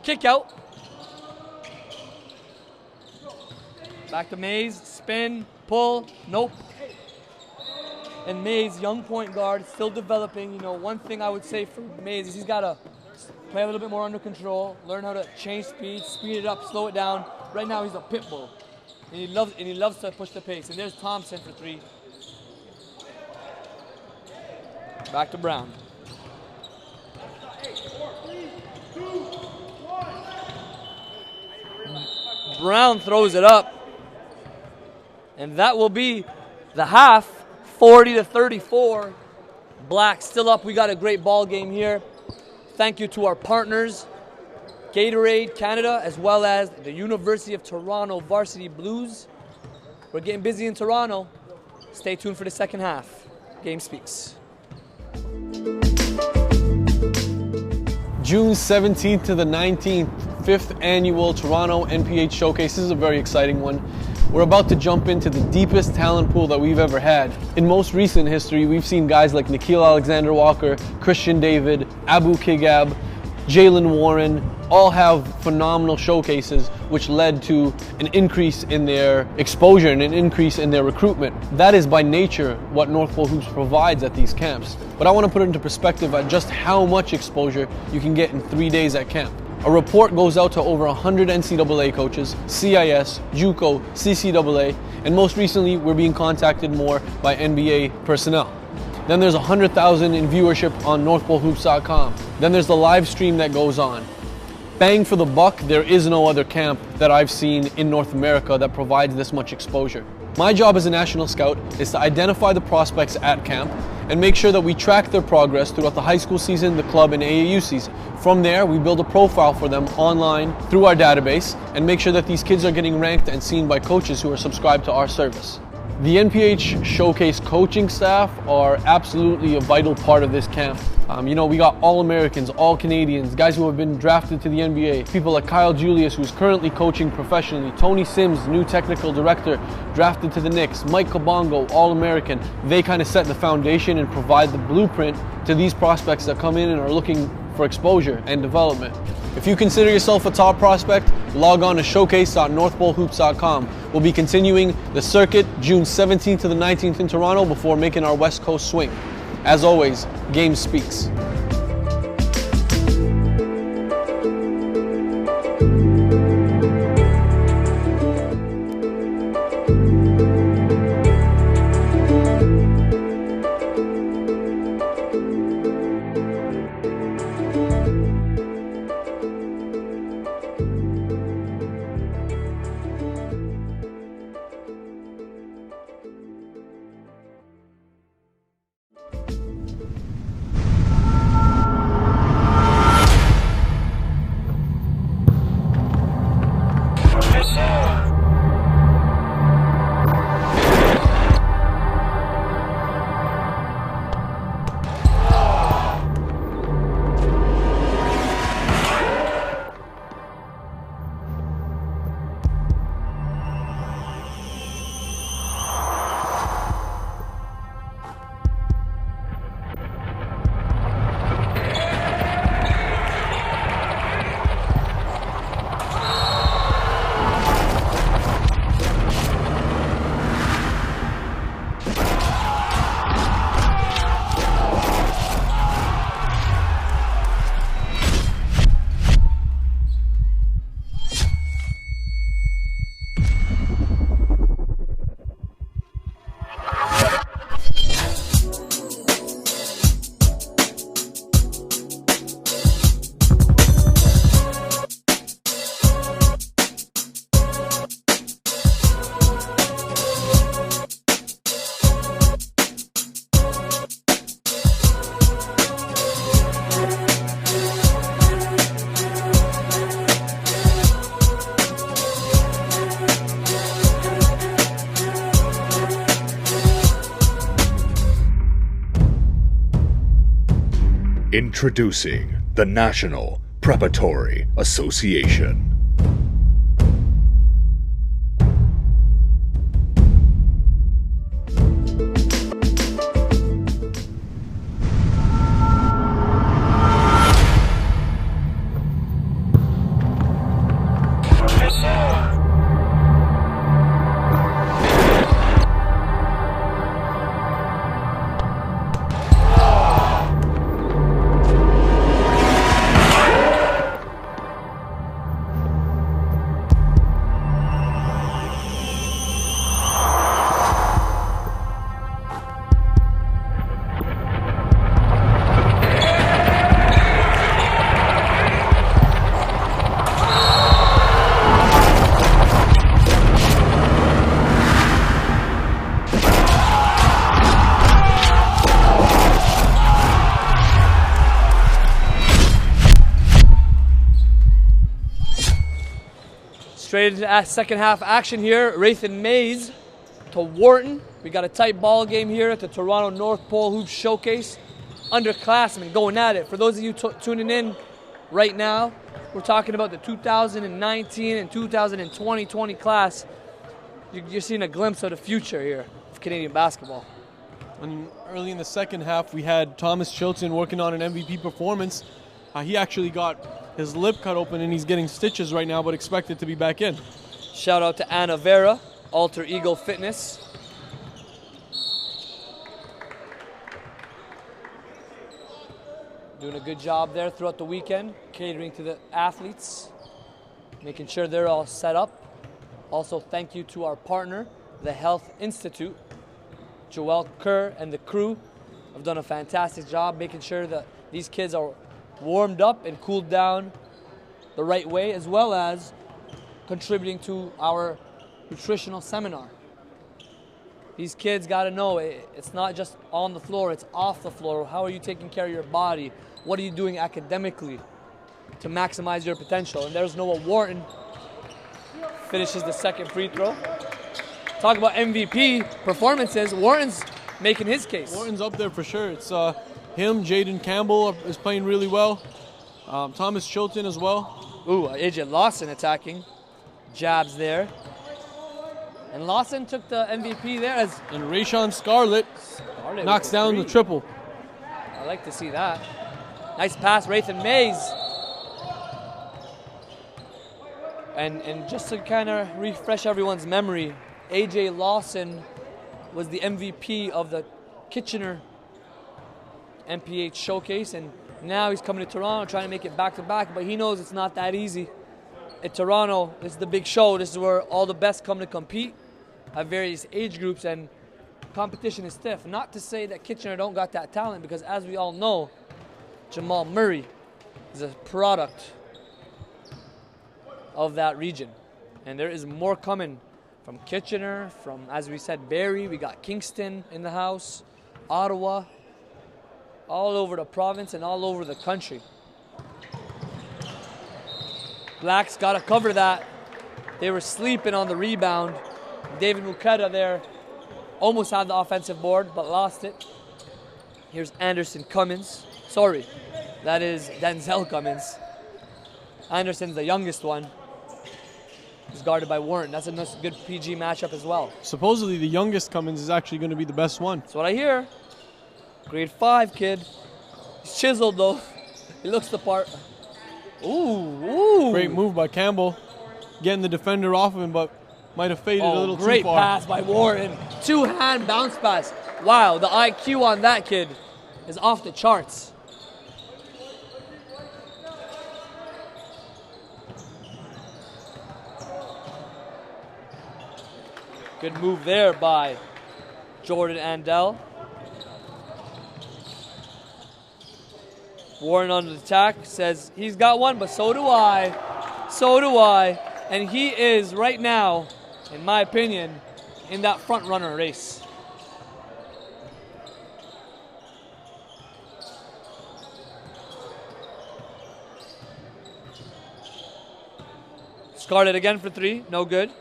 Kick out. Back to Mays, spin, pull, nope. And Mays, young point guard, still developing. You know, one thing I would say for Mays is he's got to play a little bit more under control, learn how to change speed, speed it up, slow it down. Right now he's a pit bull, and he loves to push the pace. And there's Thompson for 3. Back to Brown. Brown throws it up, and that will be the half. 40-34. Black still up. We got a great ball game here. Thank you to our partners, GATORADE Canada, as well as the University of Toronto Varsity Blues. We're getting busy in Toronto. Stay tuned for the second half. Game speaks. June 17th to the 19th, 5th annual Toronto NPH Showcase. This is a very exciting one. We're about to jump into the deepest talent pool that we've ever had. In most recent history, we've seen guys like Nikhil Alexander-Walker, Christian David, Abu Kigab, Jalen Warren, all have phenomenal showcases, which led to an increase in their exposure and an increase in their recruitment. That is by nature what North Pole Hoops provides at these camps. But I want to put it into perspective at just how much exposure you can get in 3 days at camp. A report goes out to over 100 NCAA coaches, CIS, JUCO, CCAA, and most recently we're being contacted more by NBA personnel. Then there's 100,000 in viewership on NorthPoleHoops.com. Then there's the live stream that goes on. Bang for the buck, there is no other camp that I've seen in North America that provides this much exposure. My job as a national scout is to identify the prospects at camp and make sure that we track their progress throughout the high school season, the club, and AAU season. From there, we build a profile for them online through our database and make sure that these kids are getting ranked and seen by coaches who are subscribed to our service. The NPH Showcase coaching staff are absolutely a vital part of this camp. We got All-Americans, All-Canadians, guys who have been drafted to the NBA, people like Kyle Julius, who's currently coaching professionally, Tony Sims, new technical director, drafted to the Knicks, Mike Kabongo, All-American. They kind of set the foundation and provide the blueprint to these prospects that come in and are looking for exposure and development. If you consider yourself a top prospect, log on to showcase.northpolehoops.com. We'll be continuing the circuit June 17th to the 19th in Toronto before making our West Coast swing. As always, game speaks. Introducing the National Preparatory Association. Straight into second half action here. Raythan Mays to Wharton. We got a tight ball game here at the Toronto North Pole Hoops Showcase. Underclassmen going at it. For those of you tuning in right now, we're talking about the 2019 and 2020 class. You're seeing a glimpse of the future here of Canadian basketball. And early in the second half, we had Thomas Chilton working on an MVP performance. He actually got his lip cut open and he's getting stitches right now, but expected to be back in. Shout out to Anna Vera, Alter Ego Fitness. Doing a good job there throughout the weekend, catering to the athletes, making sure they're all set up. Also, thank you to our partner, the Health Institute. Joelle Kerr and the crew have done a fantastic job making sure that these kids are warmed up and cooled down the right way, as well as contributing to our nutritional seminar. These kids got to know it's not just on the floor, it's off the floor. How are you taking care of your body? What are you doing academically to maximize your potential? And there's Noah Wharton. Finishes the second free throw. Talk about MVP performances. Wharton's making his case. Wharton's up there for sure. It's him, Jaden Campbell is playing really well. Thomas Chilton as well. Ooh, AJ Lawson attacking. Jabs there. And Lawson took the MVP there as... And Rayshawn Scarlett knocks down the triple. I like to see that. Nice pass, Raythan Mays. And just to kind of refresh everyone's memory, AJ Lawson was the MVP of the Kitchener NPH showcase, and now he's coming to Toronto trying to make it back-to-back, but he knows it's not that easy. At Toronto, this is the big show. This is where all the best come to compete at various age groups, and competition is stiff. Not to say that Kitchener don't got that talent, because as we all know, Jamal Murray is a product of that region. And there is more coming from Kitchener, from, as we said, Barrie. We got Kingston in the house, Ottawa, all over the province and all over the country. Blacks got to cover that. They were sleeping on the rebound. David Muketa there almost had the offensive board, but lost it. Here's Anderson Cummins. Sorry, that is Denzel Cummins. Anderson's the youngest one. He's guarded by Warren. That's a nice, good PG matchup as well. Supposedly the youngest Cummins is actually going to be the best one. That's what I hear. Grade 5 kid. He's chiseled though. He looks the part. Ooh. Great move by Campbell. Getting the defender off of him, but might have faded a little too far. Great pass by Warren. Two-hand bounce pass. Wow, the IQ on that kid is off the charts. Good move there by Jordan Andel. Warren on the attack, says he's got one, but so do I. So do I. And he is right now, in my opinion, in that front runner race. Scarlett again for three, no good.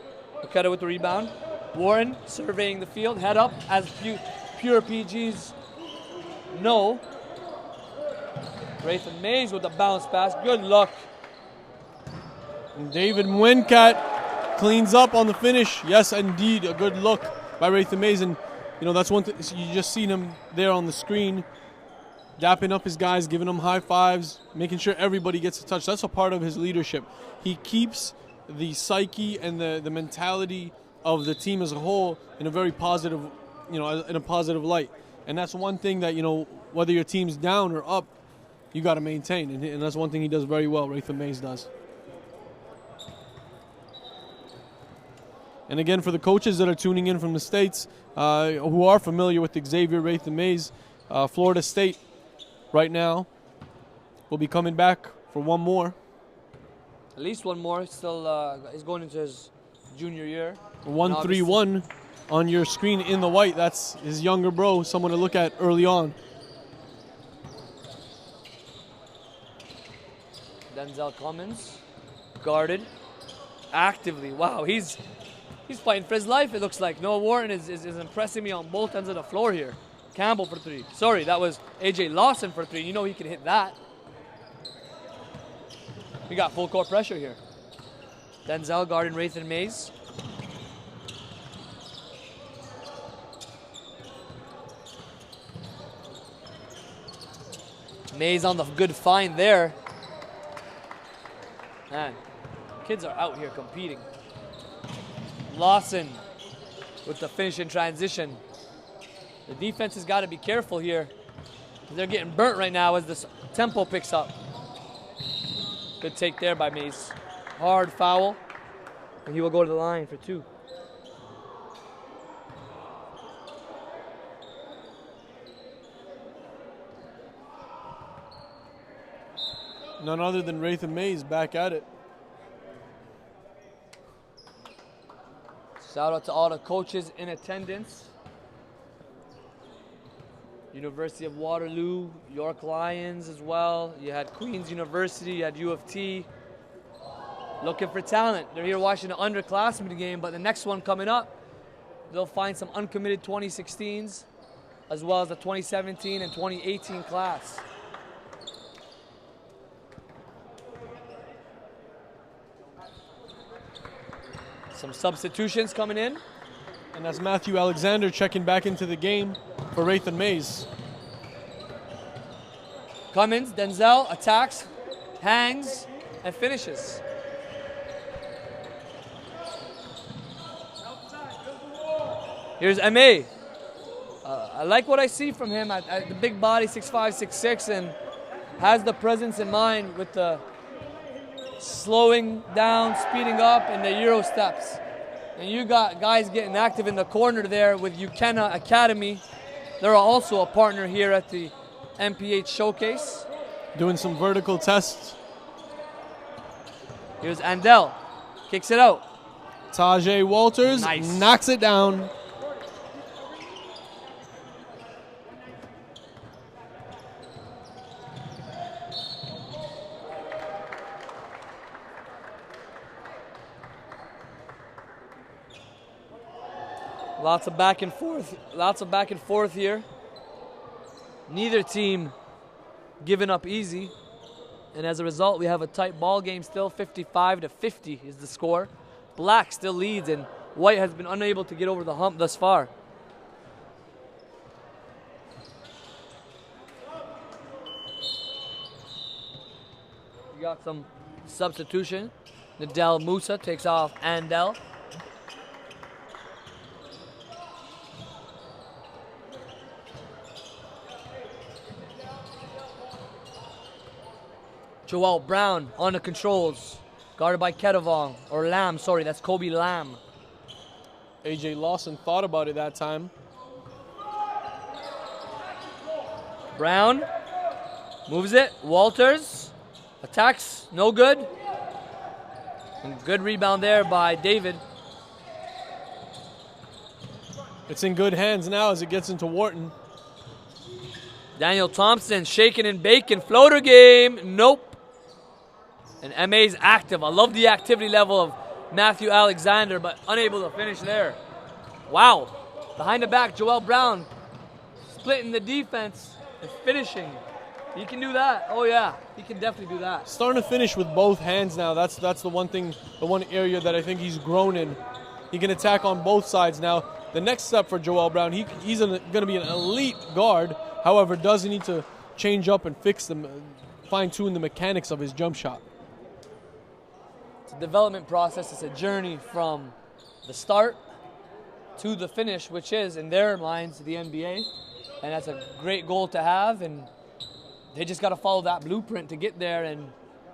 Muketa with the rebound. Warren surveying the field, head up, as pure PGs know. Raythan Mays with the bounce pass, good luck. And David Mwenkat cleans up on the finish. Yes, indeed, a good look by Raythan Mays. And, that's one thing, you just seen him there on the screen, dapping up his guys, giving them high fives, making sure everybody gets a touch. That's a part of his leadership. He keeps the psyche and the mentality of the team as a whole in a very positive, in a positive light. And that's one thing that, whether your team's down or up, you got to maintain. And that's one thing he does very well, Raythan Mays does. And again, for the coaches that are tuning in from the States, who are familiar with Xavier Raythan Mays, Florida State right now will be coming back for one more. At least one more. Still, he's going into his junior year. 1-3-1 on your screen in the white. That's his younger bro, someone to look at early on. Denzel Cummins, guarded. actively. Wow, he's fighting for his life, it looks like. Noah Wharton is impressing me on both ends of the floor here. Campbell for 3. Sorry, that was AJ Lawson for 3. You know he can hit that. We got full court pressure here. Denzel guarding Rathan Mays. Mays on the good find there. Man, kids are out here competing. Lawson with the finish in transition. The defense has got to be careful here. They're getting burnt right now as the tempo picks up. Good take there by Mays. Hard foul. And he will go to the line for 2. None other than Rathan Mays back at it. Shout out to all the coaches in attendance. University of Waterloo, York Lions as well. You had Queen's University, you had U of T. Looking for talent. They're here watching the underclassmen game, but the next one coming up, they'll find some uncommitted 2016s as well as the 2017 and 2018 class. Some substitutions coming in. And that's Matthew Alexander checking back into the game for Rathan Mays. Cummins, Denzel attacks, hangs, and finishes. Here's M.A. I like what I see from him at the big body, 6'5", 6'6", and has the presence in mind with the slowing down, speeding up, and the Euro steps. And you got guys getting active in the corner there with UKenna Academy. They're also a partner here at the NPH Showcase. Doing some vertical tests. Here's Andel. Kicks it out. Tajay Walters knocks it down. Lots of back and forth. Lots of back and forth here. Neither team giving up easy. And as a result, we have a tight ball game still. 55-50 is the score. Black still leads, and White has been unable to get over the hump thus far. We got some substitution. Nadel Musa takes off Andel. Joel Brown on the controls, guarded by Ketavong, or Lamb, sorry, that's Kobe Lamb. AJ Lawson thought about it that time. Brown moves it, Walters attacks, no good. And good rebound there by David. It's in good hands now as it gets into Wharton. Daniel Thompson shaking and baking, floater game, nope. And M.A.'s active. I love the activity level of Matthew Alexander, but unable to finish there. Wow. Behind the back, Joel Brown splitting the defense and finishing. He can do that. Oh, yeah. He can definitely do that. Starting to finish with both hands now. That's the one thing, the one area that I think he's grown in. He can attack on both sides now. The next step for Joel Brown, he's going to be an elite guard. However, does need to change up and fine-tune the mechanics of his jump shot. It's a development process. It's a journey from the start to the finish, which is, in their minds, the NBA. And that's a great goal to have, and they just got to follow that blueprint to get there. And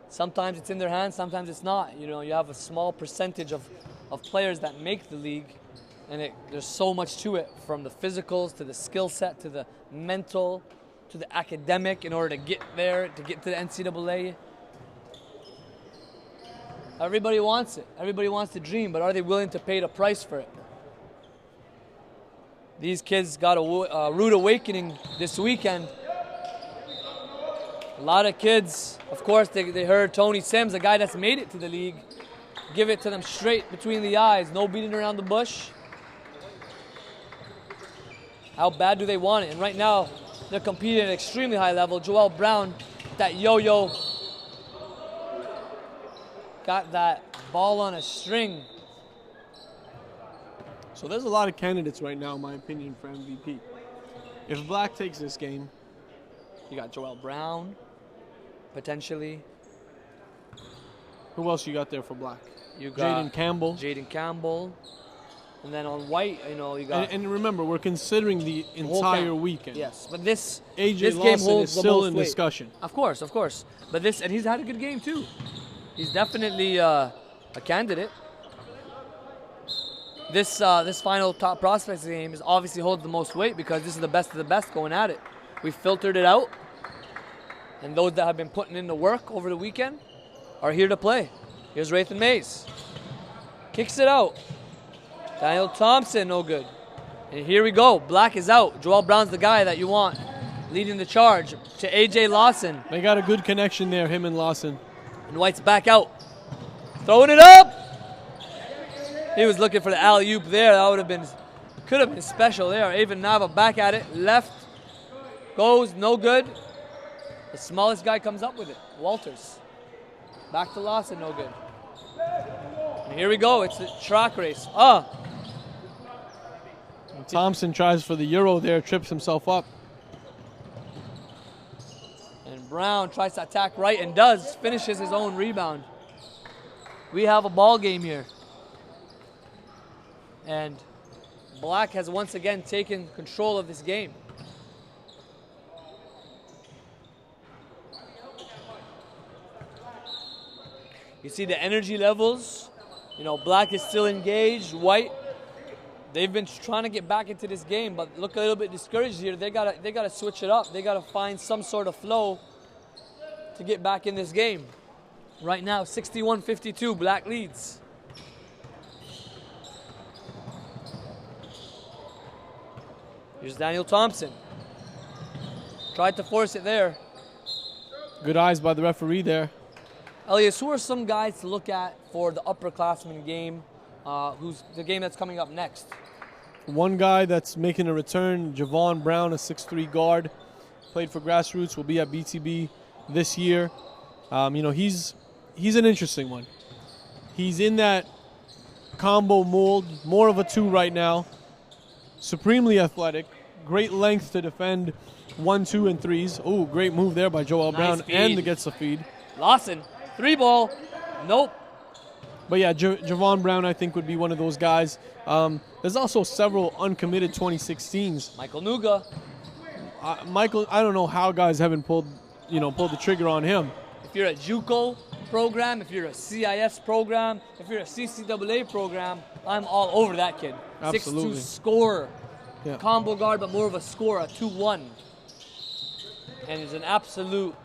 sometimes it's in their hands, sometimes it's not. You know, you have a small percentage of players that make the league, and there's so much to it, from the physicals to the skill set to the mental to the academic, in order to get there, to get to the NCAA. Everybody wants it. Everybody wants to dream, but are they willing to pay the price for it? These kids got a rude awakening this weekend. A lot of kids, of course, they heard Tony Sims, a guy that's made it to the league, give it to them straight between the eyes. No beating around the bush. How bad do they want it? And right now, they're competing at an extremely high level. Joel Brown, that yo-yo, got that ball on a string. So there's a lot of candidates right now, in my opinion, for MVP. If Black takes this game, You got Joel Brown, potentially. who else you got there for Black? You got Jaden Campbell. Jaden Campbell. And then on white, you know, you got... And remember, we're considering the whole entire camp. weekend. Yes, but this AJ this Lawson game holds is the still most in weight. discussion. Of course. But this, and he's had a good game too. He's definitely a candidate. This final top prospects game is obviously holds the most weight because this is the best of the best going at it. We filtered it out, and those that have been putting in the work over the weekend are here to play. Here's Rathan Mays. Kicks it out. Daniel Thompson, no good. And here we go. Black is out. Joel Brown's the guy that you want leading the charge to AJ Lawson. They got a good connection there, him and Lawson. And White's back out. Throwing it up. He was looking for the alley-oop there. That would have been, could have been special there. Avon Nava back at it. Left. Goes, no good. The smallest guy comes up with it. Walters. Back to Lawson, no good. And here we go. It's a track race. Thompson tries for the Euro there, trips himself up. And Brown tries to attack right and does. Finishes his own rebound. We have a ball game here. And Black has once again taken control of this game. You see the energy levels. You know, Black is still engaged. White, they've been trying to get back into this game, but look a little bit discouraged here. They gotta switch it up. They gotta find some sort of flow to get back in this game. Right now, 61-52, Black leads. Here's Daniel Thompson. Tried to force it there. Good eyes by the referee there. Elias, who are some guys to look at for the upperclassmen game, who's the game that's coming up next? One guy that's making a return, Javon Brown, a 6'3" guard, played for Grassroots, will be at BTB this year. You know, he's an interesting one. He's in that combo mold, more of a 2 right now. Supremely athletic, great length to defend 1, 2, and 3s. Oh, great move there by Joel Brown, feed. and gets the feed. Lawson, 3 ball, nope. But yeah, Javon Brown, I think, would be one of those guys. There's also several uncommitted 2016s. Michael Nuga. Michael, I don't know how guys haven't pulled the trigger on him. If you're a JUCO program, if you're a CIS program, if you're a CCAA program, I'm all over that kid. Absolutely. 6'2" scorer. Yeah. Combo guard, but more of a scorer, a 2-1. And he's an absolute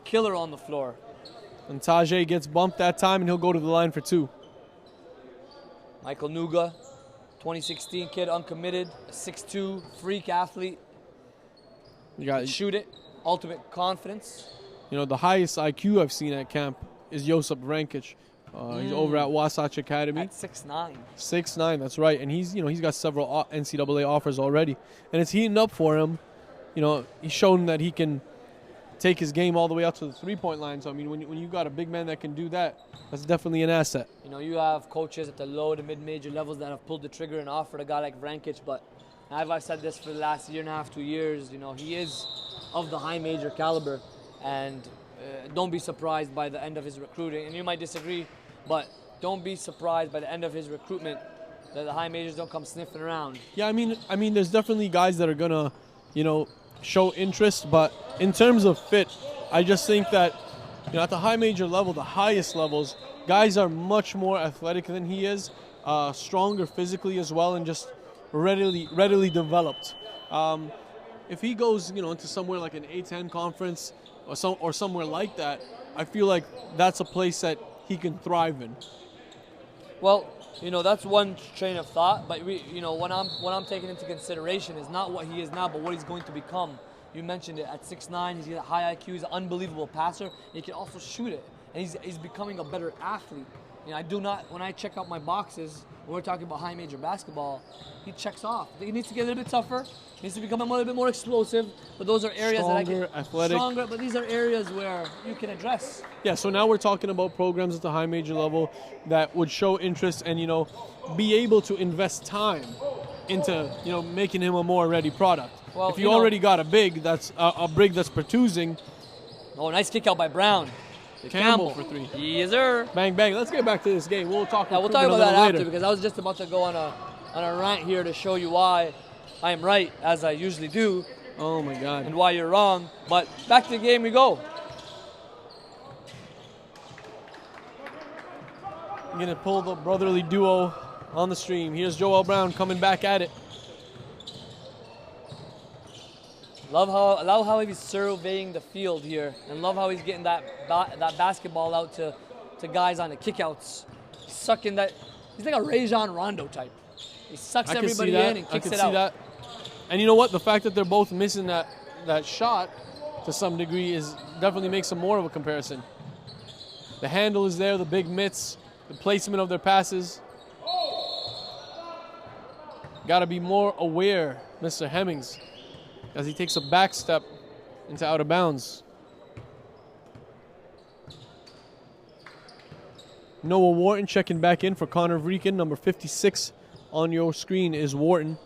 killer on the floor. And Tajay gets bumped that time, and he'll go to the line for 2. Michael Nuga, 2016 kid, uncommitted, a 6'2", freak athlete. You got, Shoot it, ultimate confidence. you know, the highest IQ I've seen at camp is Josip Vrankic. He's over at Wasatch Academy. At 6'9". 6'9", that's right. And he's got several NCAA offers already. And it's heating up for him. You know, he's shown that he can take his game all the way out to the three-point line. So, I mean, when you've got a big man that can do that, that's definitely an asset. You know, you have coaches at the low to mid-major levels that have pulled the trigger and offered a guy like Vrankic, but I've said this for the last year and a half, 2 years, you know, he is of the high major caliber, and don't be surprised by the end of his recruiting. And you might disagree, but don't be surprised by the end of his recruitment that the high majors don't come sniffing around. Yeah, I mean, there's definitely guys that are gonna, you know, show interest, but in terms of fit, I just think that, you know, at the high major level, the highest levels, guys are much more athletic than he is, stronger physically as well, and just readily developed. If he goes, you know, into somewhere like an A-10 conference or somewhere like that, I feel like that's a place that he can thrive in. Well, you know, that's one train of thought, but what I'm taking into consideration is not what he is now, but what he's going to become. You mentioned it, at 6'9", he's got high IQ, he's an unbelievable passer, and he can also shoot it. And he's becoming a better athlete. You know, I do not, when I check out my boxes, when we're talking about high major basketball, he checks off. He needs to get a little bit tougher. He needs to become a little bit more explosive. But those are areas Stronger, athletic. Stronger, but these are areas where you can address. Yeah, so now we're talking about programs at the high major level that would show interest and, you know, be able to invest time into, you know, making him a more ready product. Well, if you already got a big that's a big that's producing. Oh, nice kick out by Brown. Campbell for three. Yes, sir. Bang, bang. Let's get back to this game. We'll talk We'll talk about that after, because I was just about to go on a rant here to show you why I am right, as I usually do. Oh, my God. And why you're wrong. But back to the game we go. I'm going to pull the brotherly duo on the stream. Here's Joel Brown coming back at it. Love how he's surveying the field here, and love how he's getting that basketball out to guys on the kickouts. He's sucking that. He's like a Rajon Rondo type. He sucks everybody in and kicks it out. That. And you know what? The fact that they're both missing that shot to some degree is definitely makes them more of a comparison. The handle is there, the big mitts, the placement of their passes. Got to be more aware, Mr. Hemmings, as he takes a back step into out of bounds. Noah Wharton checking back in for Connor Vreeken. Number 56 on your screen is Wharton.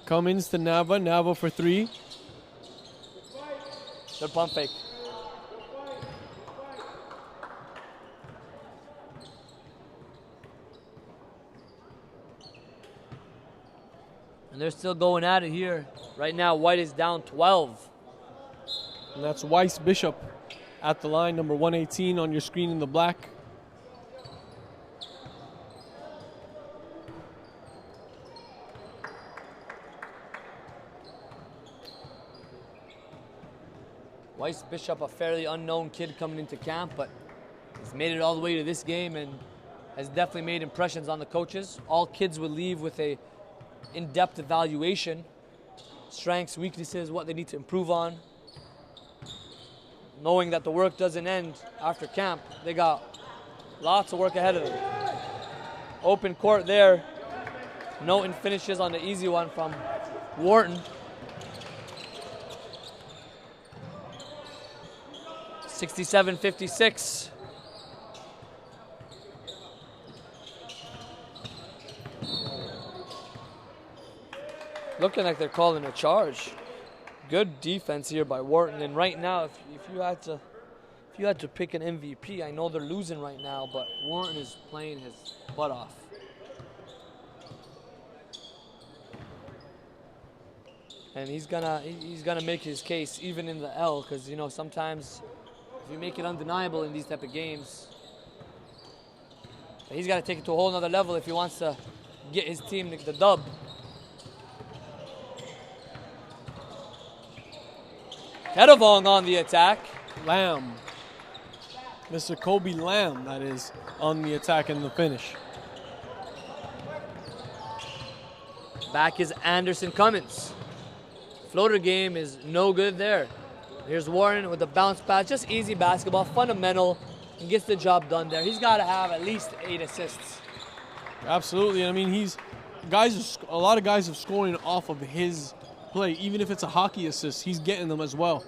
Cummins to Nava. Nava for three. Good pump fake. And they're still going at it here. Right now, White is down 12. And that's Weiss Bishop at the line, number 118 on your screen in the black. Weiss Bishop, a fairly unknown kid coming into camp, but he's made it all the way to this game and has definitely made impressions on the coaches. All kids will leave with a in-depth evaluation, strengths, weaknesses, what they need to improve on. Knowing that the work doesn't end after camp, they got lots of work ahead of them. Open court there. Noten finishes on the easy one from Wharton. 67-56. Looking like they're calling a charge. Good defense here by Wharton. And right now, if you had to pick an MVP, I know they're losing right now, but Wharton is playing his butt off. And he's gonna make his case even in the L, because you know sometimes if you make it undeniable in these type of games, he's got to take it to a whole nother level if he wants to get his team the dub. Kedavong on the attack. Lamb. Mr. Kobe Lamb, that is, on the attack and the finish. Back is Anderson Cummins. Floater game is no good there. Here's Warren with the bounce pass. Just easy basketball, fundamental, and gets the job done there. He's got to have at least 8 assists. Absolutely. I mean, a lot of guys are scoring off of his play. Even if it's a hockey assist, he's getting them as well.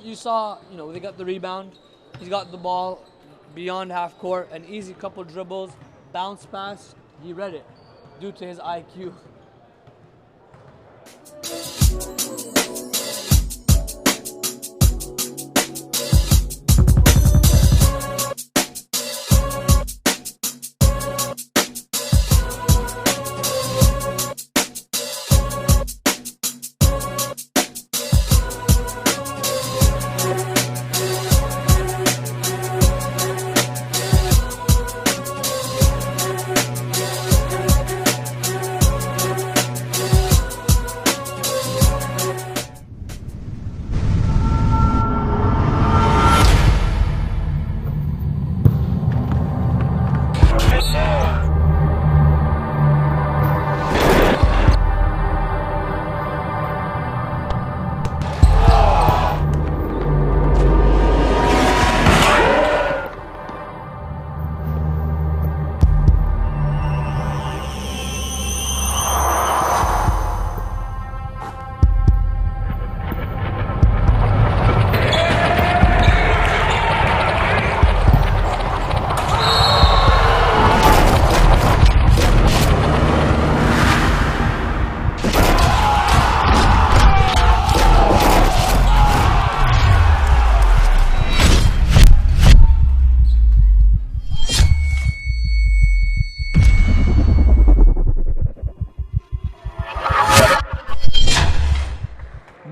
You saw, they got the rebound. He's got the ball beyond half court, an easy couple dribbles, bounce pass. He read it due to his IQ.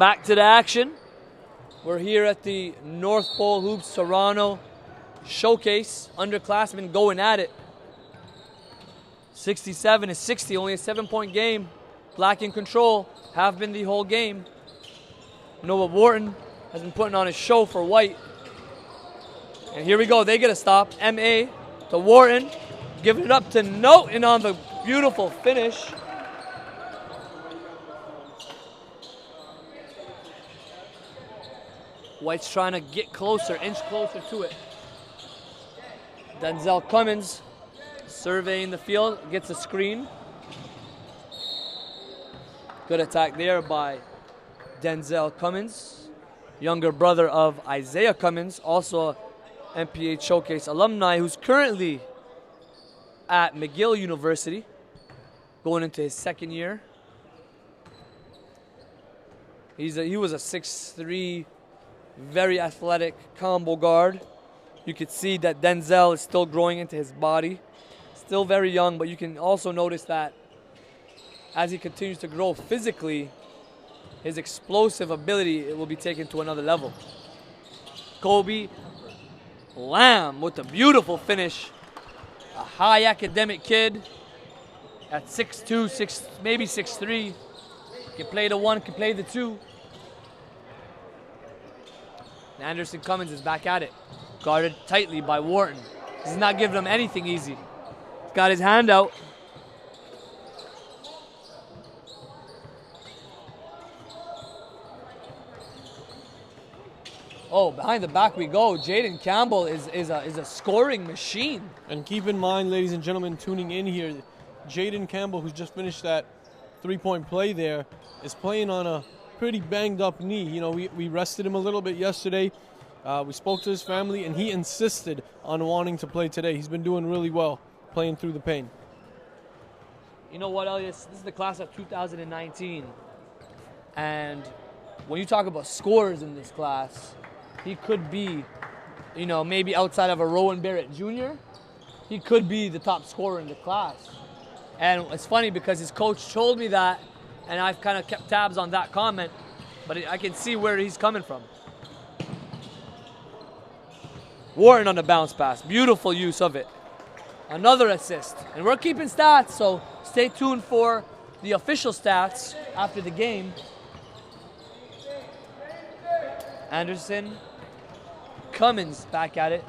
back to the action. We're here at the North Pole Hoops Toronto Showcase. Underclassmen going at it. 67-60, only a 7-point game. Black in control, have been the whole game. Noah Wharton has been putting on a show for white. And here we go, they get a stop. M.A. to Wharton, giving it up to Norton on the beautiful finish. White's trying to get closer, inch closer to it. Denzel Cummins surveying the field, gets a screen. Good attack there by Denzel Cummins, younger brother of Isaiah Cummins, also a NPH Showcase alumni who's currently at McGill University, going into his second year. He was a 6'3", very athletic combo guard. You could see that Denzel is still growing into his body. Still very young, but you can also notice that as he continues to grow physically, his explosive ability will be taken to another level. Kobe Lamb with a beautiful finish. A high academic kid at 6'2", maybe 6'3". Can play the 1, can play the 2. And Anderson Cummins is back at it. Guarded tightly by Wharton. He's not giving him anything easy. He's got his hand out. Oh, behind the back we go. Jaden Campbell is a scoring machine. And keep in mind, ladies and gentlemen, tuning in here, Jaden Campbell, who's just finished that 3-point play there, is playing on a pretty banged up knee. You know, we rested him a little bit yesterday. We spoke to his family, and he insisted on wanting to play today. He's been doing really well, playing through the pain. You know what, Elias? This is the class of 2019. And when you talk about scorers in this class, he could be, you know, maybe outside of a Rowan Barrett Jr., he could be the top scorer in the class. And it's funny because his coach told me that, and I've kind of kept tabs on that comment, but I can see where he's coming from. Wharton on the bounce pass. Beautiful use of it. Another assist. And we're keeping stats, so stay tuned for the official stats after the game. Anderson Cummins back at it.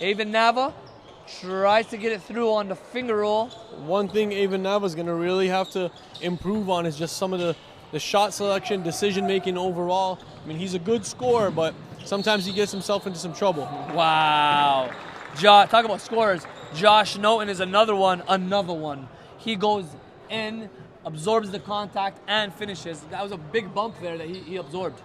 Avon Nava tries to get it through on the finger roll. One thing Avon Nava's going to really have to improve on is just some of the shot selection, decision-making overall. I mean, he's a good scorer, but sometimes he gets himself into some trouble. Wow. Talk about scorers. Josh Norton is another one. He goes in, absorbs the contact, and finishes. That was a big bump there that he absorbed.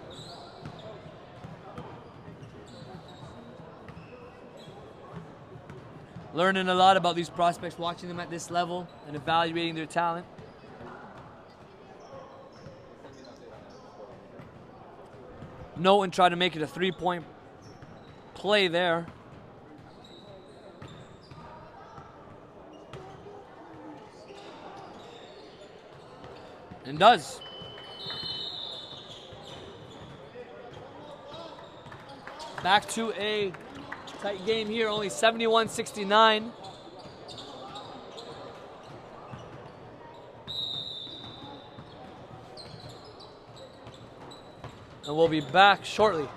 Learning a lot about these prospects, watching them at this level and evaluating their talent. Norton tried to make it a 3-point play there. And does. Back to a tight game here, only 71-69. And we'll be back shortly.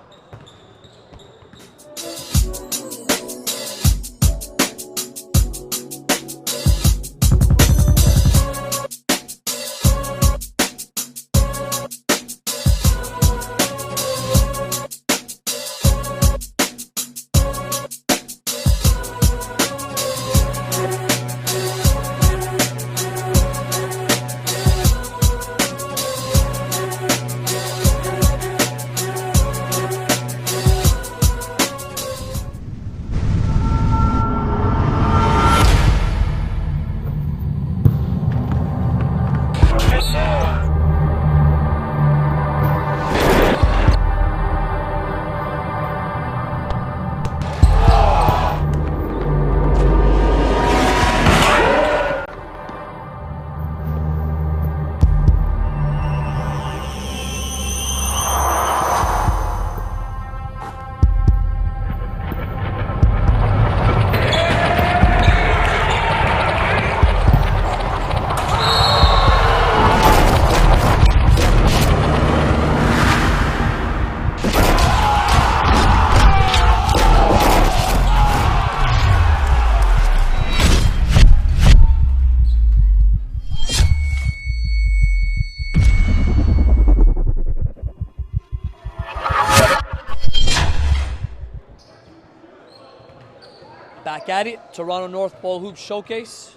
Back at it, Toronto North Ball Hoop Showcase.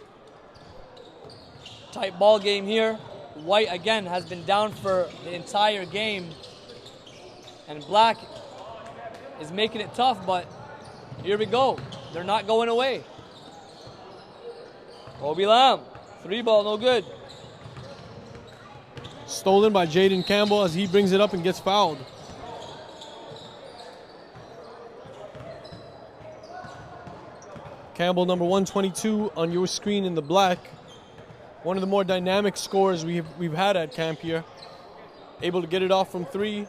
Tight ball game here. White again has been down for the entire game. And Black is making it tough, but here we go. They're not going away. Kobe Lamb, 3-ball, no good. Stolen by Jaden Campbell as he brings it up and gets fouled. Campbell, number 122 on your screen in the black. One of the more dynamic scorers we've had at camp here. Able to get it off from 3.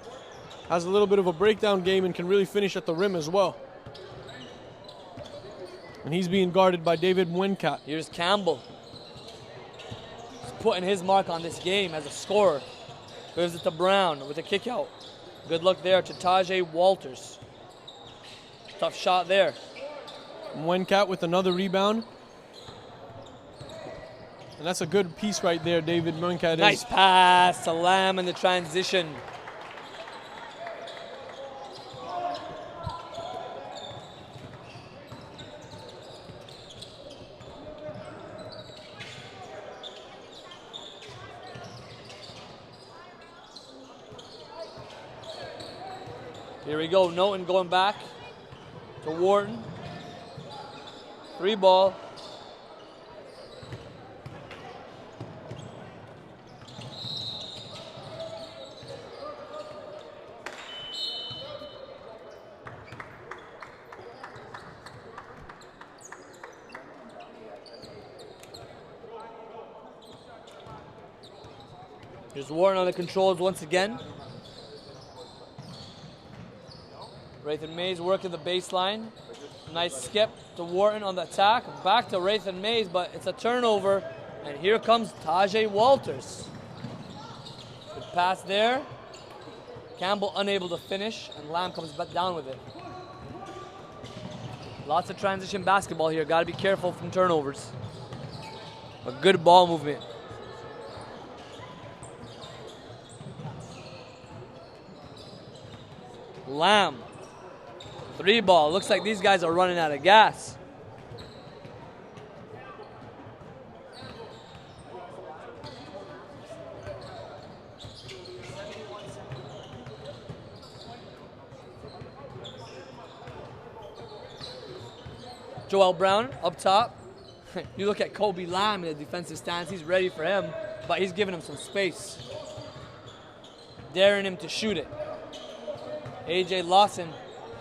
Has a little bit of a breakdown game and can really finish at the rim as well. And he's being guarded by David Mwenkat. Here's Campbell. He's putting his mark on this game as a scorer. Gives it to Brown with a kick out. Good luck there to Tajay Walters. Tough shot there. Mwenkat with another rebound. And that's a good piece right there, David Mwenkat. Nice pass to Lamb in the transition. Here we go, Norton going back to Wharton. 3-ball. Here's Wharton on the controls once again. Rathan Mays working the baseline. Nice skip to Wharton on the attack. Back to Rathan Mays, but it's a turnover. And here comes Tajay Walters. Good pass there. Campbell unable to finish, and Lamb comes back down with it. Lots of transition basketball here. Got to be careful from turnovers. A good ball movement. Lamb. 3-ball. Looks like these guys are running out of gas. Joel Brown up top. You look at Kobe Lamb in the defensive stance. He's ready for him, but he's giving him some space. Daring him to shoot it. AJ Lawson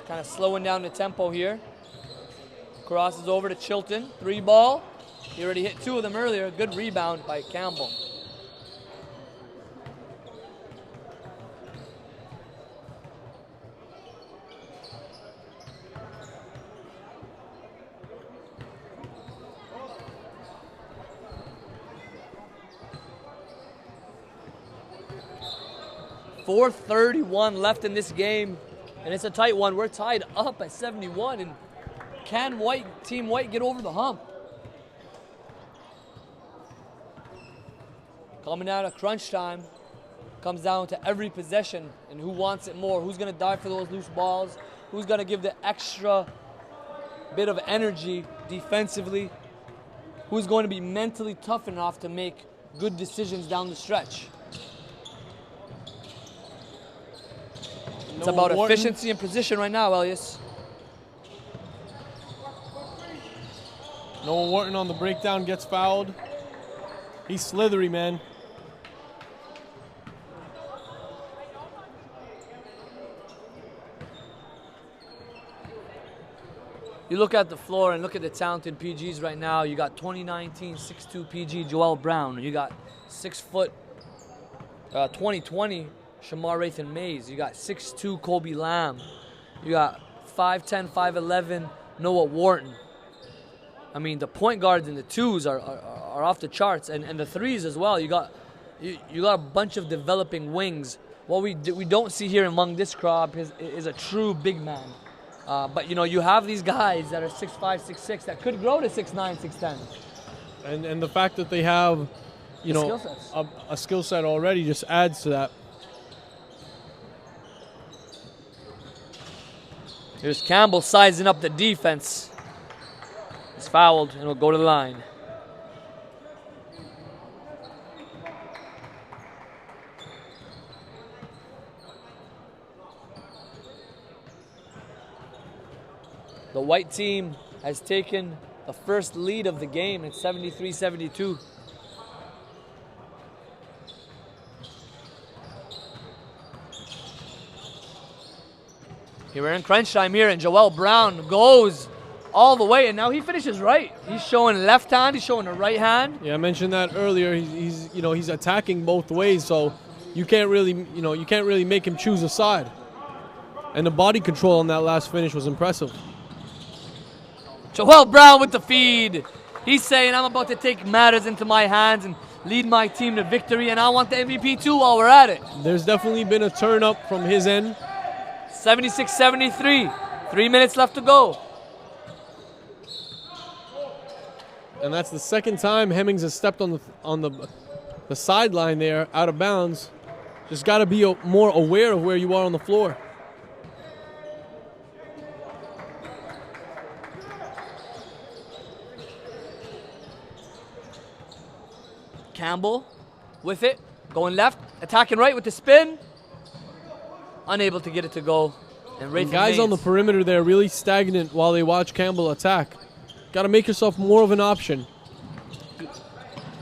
kind of slowing down the tempo here. Crosses over to Chilton. 3-ball. He already hit 2 of them earlier. Good rebound by Campbell. .431 left in this game, and it's a tight one. We're tied up at 71, and can Team White get over the hump? Coming out of crunch time, comes down to every possession and who wants it more, who's going to dive for those loose balls, who's going to give the extra bit of energy defensively, who's going to be mentally tough enough to make good decisions down the stretch. It's about efficiency and position right now, Elias. Noah Wharton on the breakdown gets fouled. He's slithery, man. You look at the floor and look at the talented PGs right now. You got 2019 6'2" PG Joel Brown. You got 6 foot 2020 Shamar Rathan Mays. You got 6'2" Kobe Lamb. You got 5'10", 5'11" Noah Wharton. I mean, the point guards and the 2s are off the charts, and the 3s as well. You got a bunch of developing wings. What we don't see here among this crop is a true big man. But you know, you have these guys that are 6'5", 6'6" that could grow to 6'9", 6'10". And the fact that they have, you know, a skill set already just adds to that. Here's Campbell sizing up the defense. fouled and will go to the line. The white team has taken the first lead of the game. It's 73-72. Here we're in crunch time here, and Joel Brown goes all the way, and now he finishes right. He's showing left hand, he's showing the right hand. Yeah, I mentioned that earlier. He's attacking both ways, so you can't really make him choose a side. And the body control on that last finish was impressive. Joel Brown with the feed. He's saying, I'm about to take matters into my hands and lead my team to victory, and I want the MVP too while we're at it. There's definitely been a turn up from his end. 76-73. 3 minutes left to go. And that's the second time Hemmings has stepped on the sideline there, out of bounds. Just got to be more aware of where you are on the floor. Campbell with it, going left, attacking right with the spin. Unable to get it to go. And guys on the perimeter there really stagnant while they watch Campbell attack. Got to make yourself more of an option.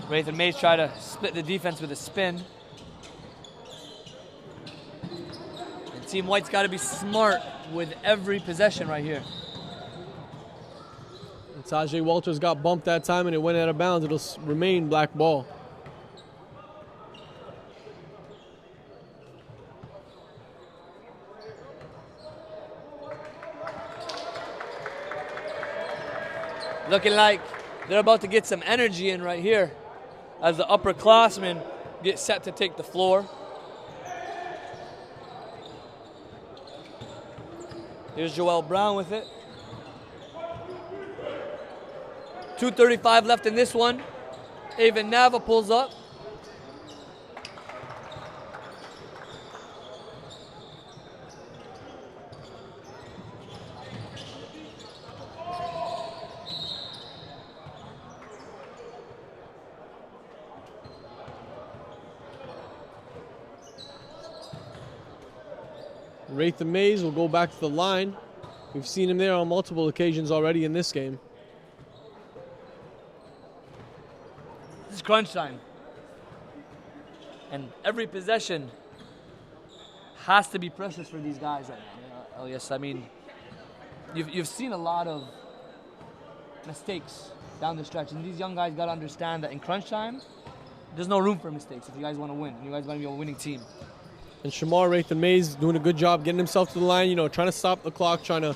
Rathan Mays try to split the defense with a spin. And Team White's got to be smart with every possession right here. And Tajay Walters got bumped that time and it went out of bounds. It'll remain black ball. Looking like they're about to get some energy in right here as the upperclassmen get set to take the floor. Here's Joel Brown with it. 2:35 left in this one. Avon Nava pulls up. Rathan Mays will go back to the line. We've seen him there on multiple occasions already in this game. This is crunch time. And every possession has to be precious for these guys right now. Elias, I mean, you've seen a lot of mistakes down the stretch. And these young guys got to understand that in crunch time, there's no room for mistakes if you guys want to win. And you guys want to be a winning team. And Shamar Rathan Mays doing a good job getting himself to the line, trying to stop the clock, trying to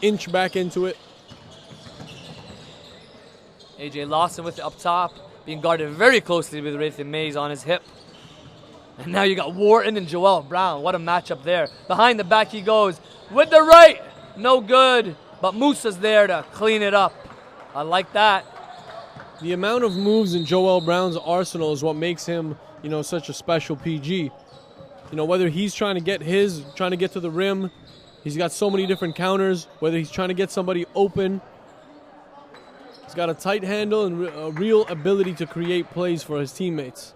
inch back into it. AJ Lawson with it up top, being guarded very closely with Rathan Mays on his hip. And now you got Wharton and Joel Brown. What a matchup there. Behind the back he goes with the right. No good, but Musa's there to clean it up. I like that. The amount of moves in Joel Brown's arsenal is what makes him, such a special PG. Whether he's trying to get to the rim, he's got so many different counters, whether he's trying to get somebody open. He's got a tight handle and a real ability to create plays for his teammates.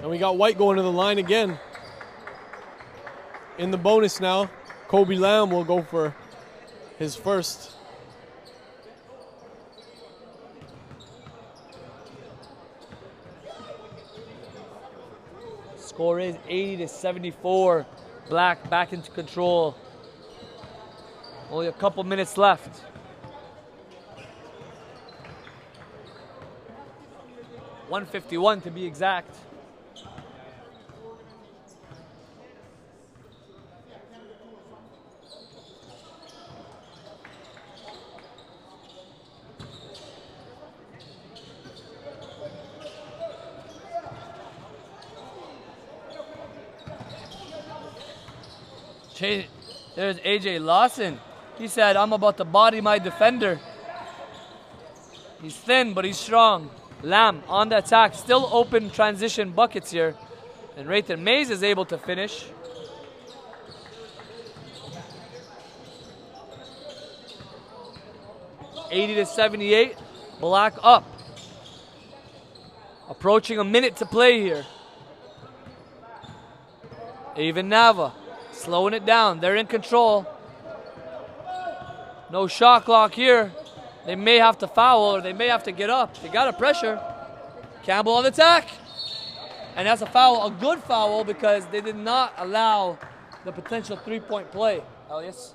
And we got White going to the line again. In the bonus now, Kobe Lamb will go for his first. Score is 80-74. Black back into control. Only a couple minutes left. .151 to be exact. There's AJ Lawson. He said, I'm about to body my defender. He's thin, but he's strong. Lamb on the attack. Still open transition buckets here. And Rayton Mays is able to finish. $80-78. Black up. Approaching a minute to play here. Even Nava slowing it down. They're in control. No shot clock here. They may have to foul or they may have to get up. They got to pressure. Campbell on the attack. And that's a foul, a good foul, because they did not allow the potential three-point play. Elias?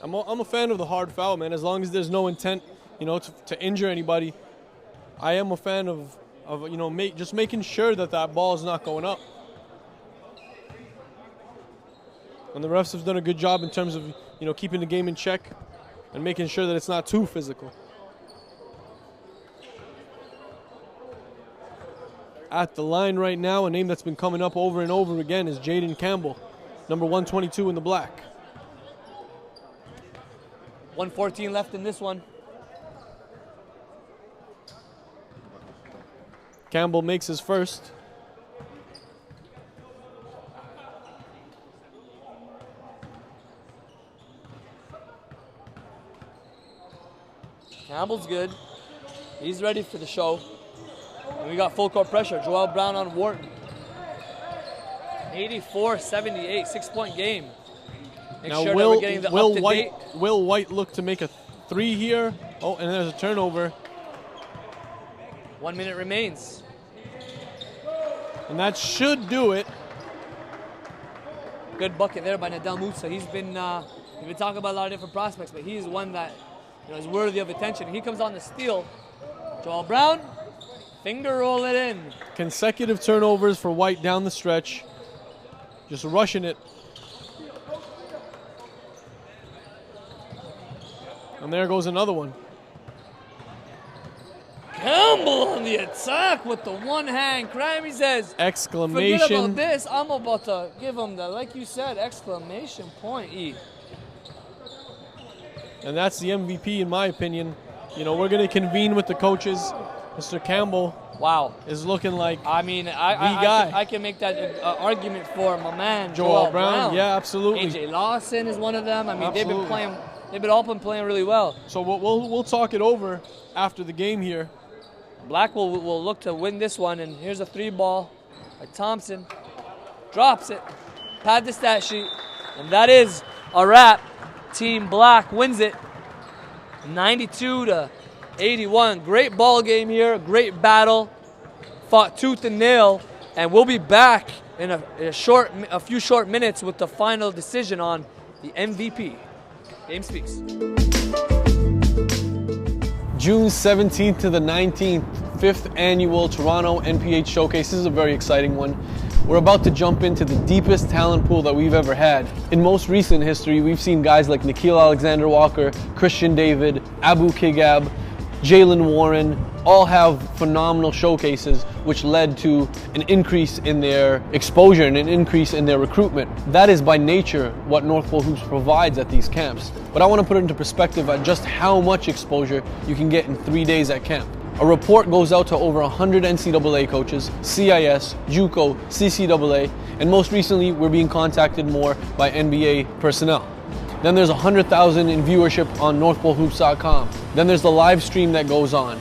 I'm a fan of the hard foul, man. As long as there's no intent, to injure anybody. I am a fan of just making sure that ball is not going up. And the refs have done a good job in terms of, keeping the game in check and making sure that it's not too physical. At the line right now, a name that's been coming up over and over again is Jaden Campbell, number 122 in the black. 1:14 left in this one. Campbell makes his first. Campbell's good. He's ready for the show. And we got full court pressure. Joel Brown on Wharton. 84-78, 6-point game. Make Now sure that we're getting the up-to-date. Will White look to make a three here? Oh, and there's a turnover. 1 minute remains. And that should do it. Good bucket there by Nadal Musa. We've been talking about a lot of different prospects, but he's one that is worthy of attention. He comes on the steal. Joel Brown, finger roll it in. Consecutive turnovers for White down the stretch. Just rushing it. And there goes another one. Campbell on the attack with the one-hand cram. He says, exclamation. Forget about this. I'm about to give him the, like you said, exclamation point. E. And that's the MVP in my opinion. We're going to convene with the coaches. Mr. Campbell is looking like I can make that argument for my man Joel Brown. Yeah, absolutely. AJ Lawson is one of them. They've been all playing really well. So we'll talk it over after the game here. Black will look to win this one, and here's a three ball by Thompson. Drops it. Pad the stat sheet. And that is a wrap. Team Black wins it 92-81. Great ball game here. Great battle. Fought tooth and nail. And we'll be back in a few short minutes with the final decision on the MVP. Game speaks. June 17th to the 19th, 5th annual Toronto NPH Showcase. This is a very exciting one. We're about to jump into the deepest talent pool that we've ever had. In most recent history, we've seen guys like Nikhil Alexander-Walker, Christian David, Abu Kigab, Jalen Warren, all have phenomenal showcases, which led to an increase in their exposure and an increase in their recruitment. That is by nature what North Pole Hoops provides at these camps. But I want to put it into perspective at just how much exposure you can get in 3 days at camp. A report goes out to over 100 NCAA coaches, CIS, JUCO, CCAA, and most recently we're being contacted more by NBA personnel. Then there's 100,000 in viewership on NorthPoleHoops.com. Then there's the live stream that goes on.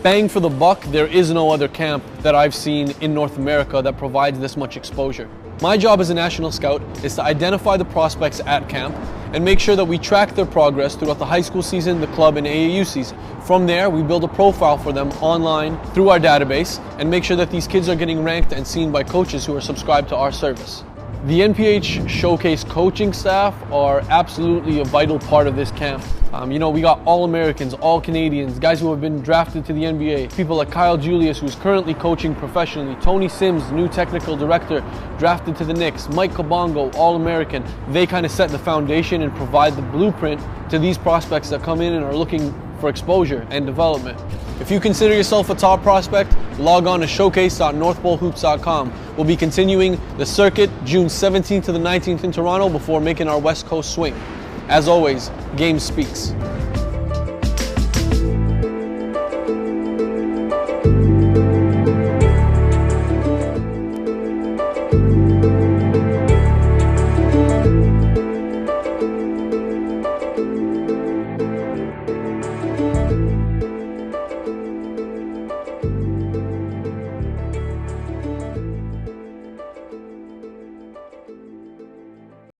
Bang for the buck, there is no other camp that I've seen in North America that provides this much exposure. My job as a national scout is to identify the prospects at camp and make sure that we track their progress throughout the high school season, the club, and AAU season. From there, we build a profile for them online through our database and make sure that these kids are getting ranked and seen by coaches who are subscribed to our service. The NPH Showcase coaching staff are absolutely a vital part of this camp. We got All-Americans, All-Canadians, guys who have been drafted to the NBA, people like Kyle Julius, who's currently coaching professionally, Tony Sims, new technical director, drafted to the Knicks, Mike Kabongo, All-American. They kind of set the foundation and provide the blueprint to these prospects that come in and are looking for exposure and development. If you consider yourself a top prospect, log on to showcase.northpolehoops.com. We'll be continuing the circuit June 17th to the 19th in Toronto before making our West Coast swing. As always, game speaks.